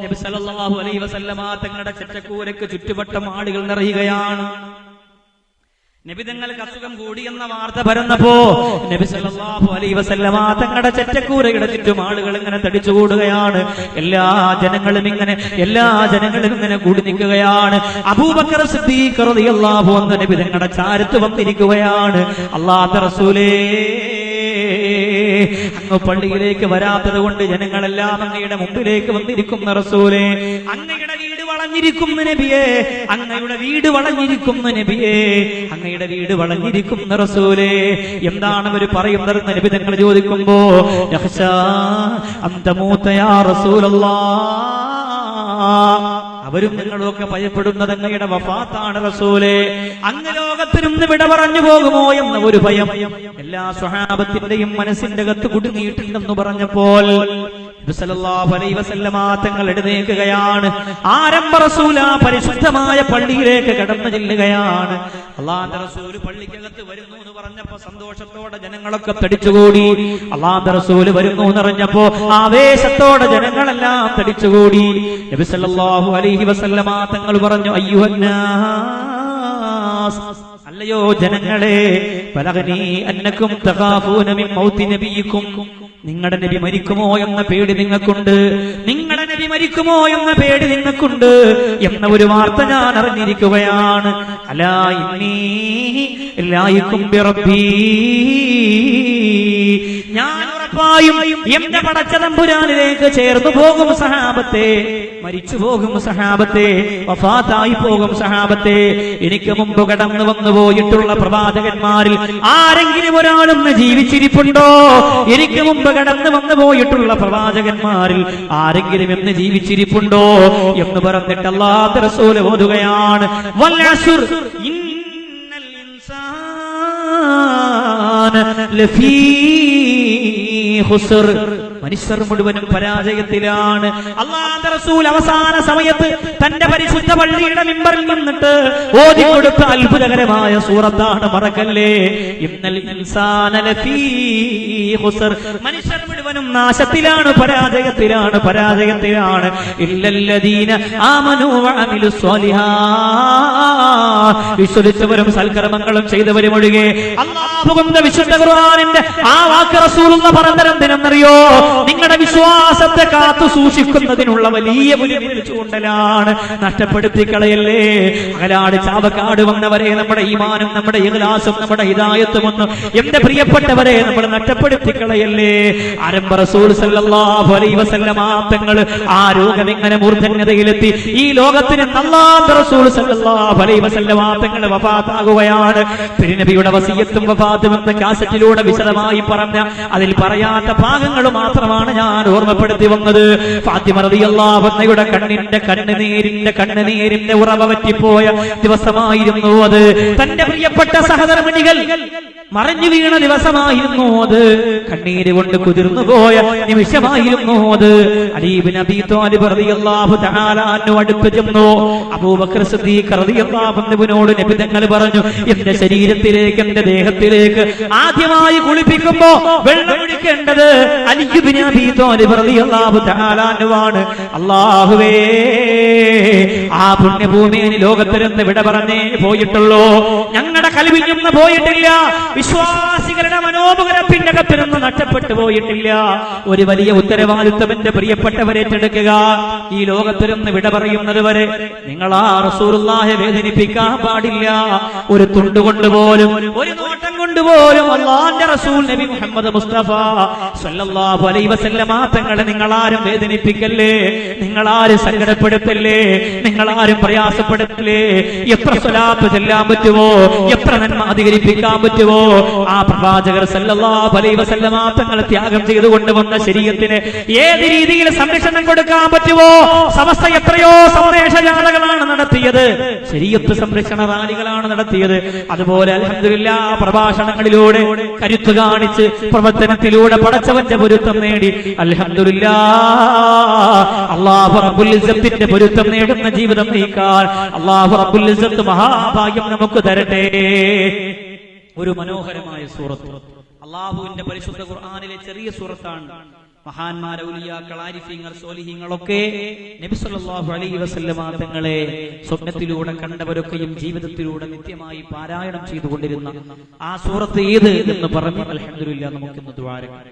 നബി സല്ലല്ലാഹു അലൈഹി വസല്ലമ തങ്ങളുടെ ചട്ടക്കൂരയ്ക്ക് ചുറ്റുവട്ടം ആളുകൾ നിറയുകയാണ്. നബി തങ്ങൾക്ക് അസുഖം കൂടി എന്ന വാർത്ത പരന്നപ്പോ നബി സല്ലല്ലാഹു അലൈഹി വസല്ലമ തങ്ങളുടെ ചട്ടക്കൂരയുടെ ചുറ്റും ആളുകൾ ഇങ്ങനെ തടിച്ചുകൂടുകയാണ്. എല്ലാ ജനങ്ങളും ഇങ്ങനെ കൂടി നിൽക്കുകയാണ്. അബൂബക്കർ സിദ്ദീഖ് റളിയല്ലാഹു അൻഹു നബി തങ്ങളുടെ ചാരത്ത് വന്നിരിക്കുകയാണ്. അല്ലാഹുവിന്റെ റസൂലേ, അങ്ങ് പള്ളിയിലേക്ക് വരാത്തത് കൊണ്ട് ജനങ്ങളെല്ലാം അങ്ങയുടെ മുമ്പിലേക്ക് വന്നിരിക്കുന്ന റസൂലേ, അങ്ങയുടെ വീട് വളഞ്ഞിരിക്കുന്ന നബിയേ, അങ്ങയുടെ വീട് വളഞ്ഞിരിക്കുന്ന നബിയേ, അങ്ങയുടെ വീട് വളഞ്ഞിരിക്കുന്ന റസൂലേ, എന്താണ് അവർ പറയുന്നത് നബി തങ്ങൾ ചോദിക്കുമ്പോ യഖ്ശാ അന്തമൂത യാ റസൂലല്ലാഹ്, അവരും നിങ്ങളൊക്കെ ഭയപ്പെടുന്നത് അങ്ങയുടെ വഫാത്താണ് റസൂലേ, അങ്ങ് ലോകത്തിൽ നിന്ന് വിട പറഞ്ഞു പോകുമോ എന്ന ഒരു ഭയം എല്ലാ സ്വഹാബത്തിന്റെയും മനസ്സിന്റെ അകത്ത് കുടുങ്ങിയിട്ടുണ്ടെന്ന് പറഞ്ഞപ്പോൾ നബി സല്ലല്ലാഹു അലൈഹി വസല്ലമ തങ്ങൾ എഴുന്നേൽക്കുകയാണ്. ആരംഭ റസൂല പരിശുദ്ധമായ പള്ളിയിലേക്ക് കടന്നു ചെല്ലുകയാണ്. അല്ലാഹുവിന്റെ റസൂൽ പള്ളിക്കകത്ത് വരുന്നു എന്ന് പറഞ്ഞപ്പോ സന്തോഷത്തോടെ ജനങ്ങളൊക്കെ തടിച്ചുകൂടി. അല്ലാഹുവിന്റെ റസൂൽ വരുന്നു എന്നറിഞ്ഞപ്പോ ആവേശത്തോടെ ജനങ്ങളെല്ലാം തടിച്ചുകൂടി. നബി സല്ലല്ലാഹു അലൈഹി വസല്ലമ തങ്ങൾ പറഞ്ഞു, അയ്യുഹന്നാസ്, അല്ലയോ ജനങ്ങളെ, ബലഗനി അന്നകും തഖാഫൂന മിൻ മൗതി നബിയിക്കും, നിങ്ങളുടെ നബി മരിക്കുമോ എന്ന പേടി നിങ്ങൾക്കുണ്ട്, നിങ്ങളുടെ നബി മരിക്കുമോ എന്ന പേടി നിങ്ങൾക്കുണ്ട് എന്ന ഒരു വാർത്ത ഞാൻ അറിഞ്ഞിരിക്കുകയാണ്. അലാ ഇന്നി ലായിക്കും ബിറബ്ബി, ഞാൻ ഉറപ്പായും എന്റെ പടച്ച തമ്പുരാനിലേക്ക് ചേർന്നു പോകും സഹാബത്തെ, മരിച്ചു പോകും സഹാബത്തെ, വഫാത്തായി പോകും സഹാബത്തെ. എനിക്ക് മുമ്പ് കടന്നു വന്നു പോയിട്ടുള്ള പ്രവാചകന്മാരിൽ ആരെങ്കിലും ഒരാളൊന്ന് ജീവിച്ചിരിപ്പുണ്ടോ? എനിക്ക് മുമ്പ് കടന്നു വന്നു പോയിട്ടുള്ള പ്രവാചകന്മാരിൽ ആരെങ്കിലും എന്ന് ജീവിച്ചിരിപ്പുണ്ടോ എന്ന് പറഞ്ഞിട്ട് അല്ലാഹുവിന്റെ റസൂൽ ഓതുകയാണ്, വൽ അസ്ർ ഇന്നൽ ഇൻസാന ലഫീ ഖുസ്ർ, മനുഷ്യർ മുഴുവനും പരാജയത്തിലാണ്. അല്ലാഹുവിന്റെ റസൂൽ അവസാന സമയത്ത് തന്റെ പരിശുദ്ധ പള്ളിയുടെ മിമ്പറിൽ നിന്നിട്ട് ഓതിക്കൊടുത്ത അത്ഭുതകരമായ സൂറത്താണ്, മറക്കല്ലേ, ഇന്നൽ ഇൻസാന ലഫീ ഖുസ്ർ, മനുഷ്യർ മുഴുവനും നാശത്തിലാണ്, പരാജയത്തിലാണ്. ഇല്ലല്ലദീന ആമനൂ വഅമിലുസ് സ്വാലിഹാത്ത്, വിശ്വസിച്ചവരും സൽക്കർമ്മങ്ങളും ചെയ്തവരും ഒഴികെ. അല്ലാഹുവിന്റെ വിശുദ്ധ ഖുർആനിന്റെ ആ വാക്ക് റസൂലുള്ള പറഞ്ഞതെന്തിനെന്നറിയോ? നിങ്ങളുടെ വിശ്വാസത്തെ കാത്തു സൂക്ഷിക്കുന്നതിനുള്ള വലിയ ഒരു ചൂണ്ടലാണ്. നഷ്ടപ്പെടുത്തി കളയല്ലേ. അകലാട് ചാവക്കാട് വന്നവരെ നമ്മുടെ ഈമാനും നമ്മുടെ ഇഖ്ലാസും നമ്മുടെ ഹിദായത്തും ഒന്നും എന്റെ പ്രിയപ്പെട്ടവരെ നമ്മൾ നഷ്ടപ്പെടുത്തി കളയല്ലേ. ആരംഭ റസൂൽ സല്ലല്ലാഹു അലൈഹി വസല്ലമ തങ്ങൾ ആ രോഗം ഇങ്ങനെ മൂർധന്യതയിലെത്തി ഈ ലോകത്തിന് അല്ലാഹുവിന്റെ റസൂൽ സല്ലല്ലാഹു അലൈഹി വസല്ലമ തങ്ങൾ വഫാത്താകുകയാണ്. തിരുനബിയുടെ വസിയത്തും വഫാത്തും എന്ന കാസറ്റിലൂടെ വിശദമായി പറഞ്ഞ അതിൽ പറയാത്ത ഭാഗങ്ങൾ മാത്രമാണ് ഞാൻ ഓർമ്മപ്പെടുത്തി വന്നത്. ഫാത്തിമ റളിയല്ലാഹു അൻഹയുടെ കണ്ണുനീരിന്റെ ഉറവ വറ്റിപ്പോയ ദിവസമായിരുന്നു അത്. തന്റെ പ്രിയപ്പെട്ട സഹധർമ്മിണികൾ മറഞ്ഞു വീണ ദിവസമായിരുന്നു അത്. കണ്ണീര് കൊണ്ട് കുതിർന്നു പോയ നിമിഷമായിരുന്നു അത്. അലി ഇബ്നു അബീ ത്വാലിബ് റളിയല്ലാഹു തആല അൻഹു അടുത്ത് ചെന്നു. അബൂബക്കർ സിദ്ദീഖ് റളിയല്ലാഹു അൻഹുവിനോട് നബി തങ്ങൾ പറഞ്ഞു, എന്റെ ശരീരത്തിലേക്ക്, എന്റെ ദേഹത്തിലേക്ക് ആദ്യമായി കുളിപ്പിക്കുമ്പോ വെള്ളം ഒഴിക്കേണ്ടത് അലി ഇബ്നു അബീ ത്വാലിബ് റളിയല്ലാഹു തആല അൻഹുവാണ്. അല്ലാഹുവേ, ആ പുണ്യഭൂമിയിൽ ലോകത്തിൽ നിന്ന് വിട പറഞ്ഞേ പോയിട്ടുള്ളൂ, ഞങ്ങളുടെ കൽവിൽ നിന്ന് പോയിട്ടില്ല, വിശ്വാസികളുടെ മനോമുഖരപ്പിന്റെ അകത്ത് നിന്ന് നഷ്ടപ്പെട്ടു പോയിട്ടില്ല. ഒരു വലിയ ഉത്തരവാദിത്വം എന്റെ പ്രിയപ്പെട്ടവരെ ഏറ്റെടുക്കുക. ഈ ലോകത്തിൽ നിന്ന് വിട പറയുന്നത് വരെ നിങ്ങൾ ആ റസൂലുള്ളാഹിയെ വേദനിപ്പിക്കാൻ പാടില്ല. ഒരു തുണ്ട് കൊണ്ടുപോലും, ഒരു നോട്ടം കൊണ്ടുപോലും അല്ലാഹുവിന്റെ റസൂൽ നബി മുഹമ്മദ് മുസ്തഫ സല്ലല്ലാഹു അലൈഹി വസല്ലമ തങ്ങളെ നിങ്ങളാരും വേദനിപ്പിക്കല്ലേ, നിങ്ങളാരും സങ്കടപ്പെടുത്തല്ലേ, നിങ്ങളാരും പ്രയാസപ്പെടുത്തല്ലേ. എത്ര സ്വലാത്ത് ചെല്ലാൻ പറ്റുമോ, എത്ര നന്മ അധികരിപ്പിക്കാൻ പറ്റുമോ ആ പ്രവാചകർ സല്ലല്ലാഹു അലൈഹി വസല്ലമ തങ്ങൾ ത്യാഗം ചെയ്തു കൊണ്ടുവന്ന ശരീഅത്തിന് ഏത് രീതിയിൽ സംരക്ഷണം കൊടുക്കാൻ പറ്റുമോ? സമസ്ത എത്രയോ സന്ദേശജാഥകളാണ് നടത്തിയത്, ശരീഅത്ത് സംരക്ഷണ റാലികളാണ് നടത്തിയത്. അതുപോലെ അൽഹംദുലില്ലാഹ് പ്രഭാഷണങ്ങളിലൂടെ കരുത്ത് കാണിച്ച് പ്രവർത്തനത്തിലൂടെ പടച്ചവന്റെ പൊരുത്തം നേടി അൽഹംദുലില്ലാഹ് അല്ലാഹു റബ്ബുൽ ഇസ്സത്തിന്റെ പൊരുത്തം നേടുന്ന ജീവിതം നയിക്കാൻ അല്ലാഹു റബ്ബുൽ ഇസ്സത്ത് മഹാഭാഗ്യം നമുക്ക് തരട്ടെ. ഒരു മനോഹരമായ സൂറത്ത്, അല്ലാഹുവിന്റെ പരിശുദ്ധ ഖുർആനിലെ ചെറിയ സൂറത്താണ്. മഹാന്മാർ, ഔലിയാക്കൾ, ആരിഫീങ്ങൾ, സ്വാലിഹീങ്ങളൊക്കെ നബി സല്ലല്ലാഹു അലൈഹി വസല്ലമ തങ്ങളെ സ്വപ്നത്തിലൂടെ കണ്ടവരൊക്കെയും ജീവിതത്തിലൂടെ നിത്യമായി പാരായണം ചെയ്തുകൊണ്ടിരുന്ന ആ സൂറത്ത് ഏത് എന്ന് പറഞ്ഞ് അൽഹംദുലില്ലാഹ് നമുക്കിന്ന് ദുആ ചെയ്യാം.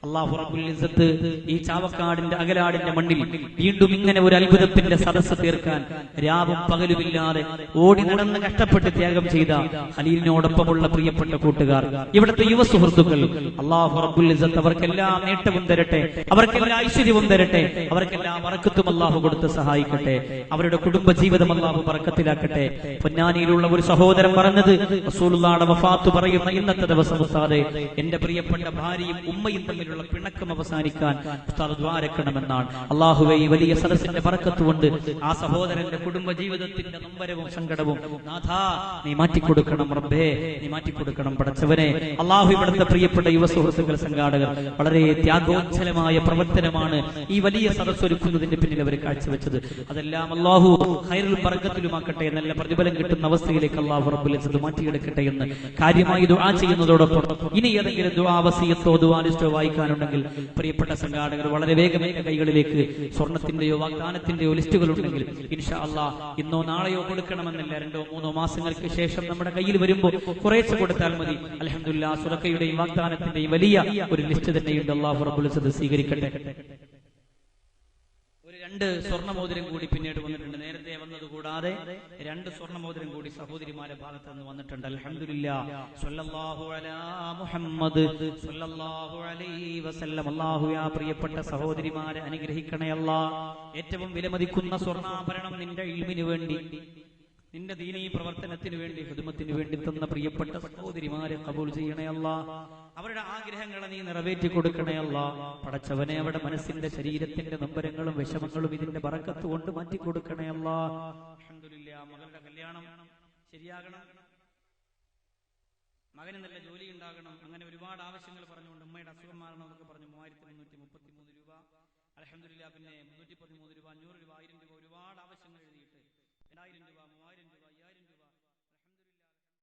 അല്ലാഹു റബ്ബുൽ ഇസ്സത്ത് ഈ ചാവക്കാടിന്റെ അകലാടിന്റെ മണ്ണിൽ വീണ്ടും ഇങ്ങനെ ഒരു അത്ഭുതത്തിന്റെ സദസ്സ് തീർക്കാൻ രാവും പകലുമില്ലാതെ ഓടി നടന്ന് കഷ്ടപ്പെട്ട് ത്യാഗം ചെയ്ത ഖലീലിനോടൊപ്പമുള്ള പ്രിയപ്പെട്ട കൂട്ടുകാർ, ഇവിടുത്തെ യുവ സുഹൃത്തുക്കൾ, അല്ലാഹു റബ്ബുൽ ഇസ്സത്ത് അവർക്കെല്ലാം നേട്ടവും തരട്ടെ, അവർക്കെല്ലാം ഐശ്വര്യവും തരട്ടെ, അവർക്കെല്ലാം ബറക്കത്തും അല്ലാഹു കൊടുത്ത് സഹായിക്കട്ടെ, അവരുടെ കുടുംബ ജീവിതം അല്ലാഹു ബറക്കത്തിലാക്കട്ടെ. പൊന്നാനിയിലുള്ള ഒരു സഹോദരൻ പറഞ്ഞത്, റസൂലുള്ളാഹിയുടെ വഫാത്ത് പറയുന്ന ഇന്നത്തെ ദിവസം ഉസ്താദേ, എന്റെ പ്രിയപ്പെട്ട ഭാര്യയും ഉമ്മയും തമ്മിൽ പിണക്കം അവസാനിക്കാൻ ഉസ്താദ് ദുആ രക്കണമെന്നാണ്. അല്ലാഹുവേ, ഈ വലിയ സദസ്സിന്റെ ബറക്കത്ത് കൊണ്ട് ആ സഹോദരന്റെ കുടുംബ ജീവിതത്തിന്റെ നൊമ്പരവും സങ്കടവും നാഥാ നീ മാറ്റിക്കൊടുക്കണം റബ്ബേ, നീ മാറ്റിക്കൊടുക്കണം പടച്ചവനെ. അല്ലാഹു ഇവിടുത്തെ പ്രിയപ്പെട്ട യുവ സുഹൃത്തുക്കൾ, സംഘാടകർ വളരെ ത്യാഗോജ്ജലമായ പ്രവർത്തനമാണ് ഈ വലിയ സദസ്സ് ഒരുക്കുന്നതിന്റെ പിന്നിൽ അവർ കാഴ്ചവെച്ചത്. അതെല്ലാം അല്ലാഹു ഖൈറുൽ ബറക്കത്തിലുമാക്കട്ടെ, നല്ല പ്രതിഫലം കിട്ടുന്ന അവസ്ഥയിലേക്ക് അല്ലാഹു റബ്ബുൽ ഇസ്സത്ത് മാറ്റിയെടുക്കട്ടെ എന്ന് കാര്യമായി ദുആ ചെയ്യുന്നതോടൊപ്പം ഇനി ഏതെങ്കിലും ദുആ വസിയത്തോ ദുആ ലിസ്റ്റോ വായിക്കാനുണ്ടെങ്കിൽ പ്രിയപ്പെട്ട സംഘാടകർ വളരെ വേഗം കൈകളിലേക്ക് സ്വർണത്തിന്റെയോ വാഗ്ദാനത്തിന്റെയോ ലിസ്റ്റുകൾ ഉണ്ടെങ്കിൽ ഇൻഷാ അല്ലാഹ് ഇന്നോ നാളെയോ കൊടുക്കണമെന്നില്ല, 2-3 മാസങ്ങൾക്ക് ശേഷം നമ്മുടെ കയ്യിൽ വരുമ്പോൾ കുറേശ്ശെ കൊടുത്താൽ മതി. അൽഹംദുലില്ലാഹ് സ്വതക്കയുടെയും വാഗ്ദാനത്തിന്റെയും വലിയ ഒരു ലിസ്റ്റ് തന്നെയുണ്ട്. അല്ലാഹു റബ്ബുൽ ഇസ്സത്ത് സ്വീകരിക്കട്ടെ. 2 സ്വർണ്ണമോതിരം കൂടി പിന്നീട് വന്നിട്ടുണ്ട്. നേരത്തെ വന്നത് കൂടാതെ 2 സ്വർണ്ണമോതിരം കൂടി സഹോദരിമാരുടെ ഭാഗത്ത് നിന്ന് വന്നിട്ടുണ്ട്. അൽഹംദുലില്ലാഹ്. സ്വല്ലല്ലാഹു അലാ മുഹമ്മദ് സ്വല്ലല്ലാഹു അലൈഹി വസല്ലം. അല്ലാഹു യാ പ്രിയപ്പെട്ട സഹോദരിമാരെ അനുഗ്രഹിക്കണേ അല്ലാഹ്. ഏറ്റവും വിലമതിക്കുന്ന സ്വർണ്ണാഭരണം നിന്റെ ഇൽമിന് വേണ്ടി, നിന്റെ ദീനീ പ്രവർത്തനത്തിന് വേണ്ടി, ഖിദ്മത്തിന് വേണ്ടി തന്ന പ്രിയപ്പെട്ട സഹോദരിമാരെ ഖബൂൽ ചെയ്യണേ അല്ലാഹ്. അവരുടെ ആഗ്രഹങ്ങളെ നീ നിറവേറ്റി കൊടുക്കണേ അല്ലാഹ്. പടച്ചവനെ, അവരുടെ മനസ്സിന്റെ ശരീരത്തിന്റെ നൊമ്പരങ്ങളും വിഷമങ്ങളും ഇതിന്റെ ബറക്കത്ത് കൊണ്ട് മാറ്റി കൊടുക്കണേ അല്ലാഹ്. അൽഹംദുലില്ലാഹ്. മകളുടെ കല്യാണം ശരിയാകണം, മകന് നല്ല ജോലി ഉണ്ടാകണം, അങ്ങനെ ഒരുപാട് ആവശ്യങ്ങൾ പറഞ്ഞുകൊണ്ട് ഉമ്മയുടെ അസുഖം മാറണം എന്നൊക്കെ പറഞ്ഞു 3333 രൂപ. അൽഹംദുലില്ലാഹ്. പിന്നെ 313 രൂപ, 500 രൂപ, 1000 രൂപ, ഒരുപാട് ആവശ്യങ്ങൾ എഴുതിയിട്ട് 2000 രൂപ, 3000 രൂപ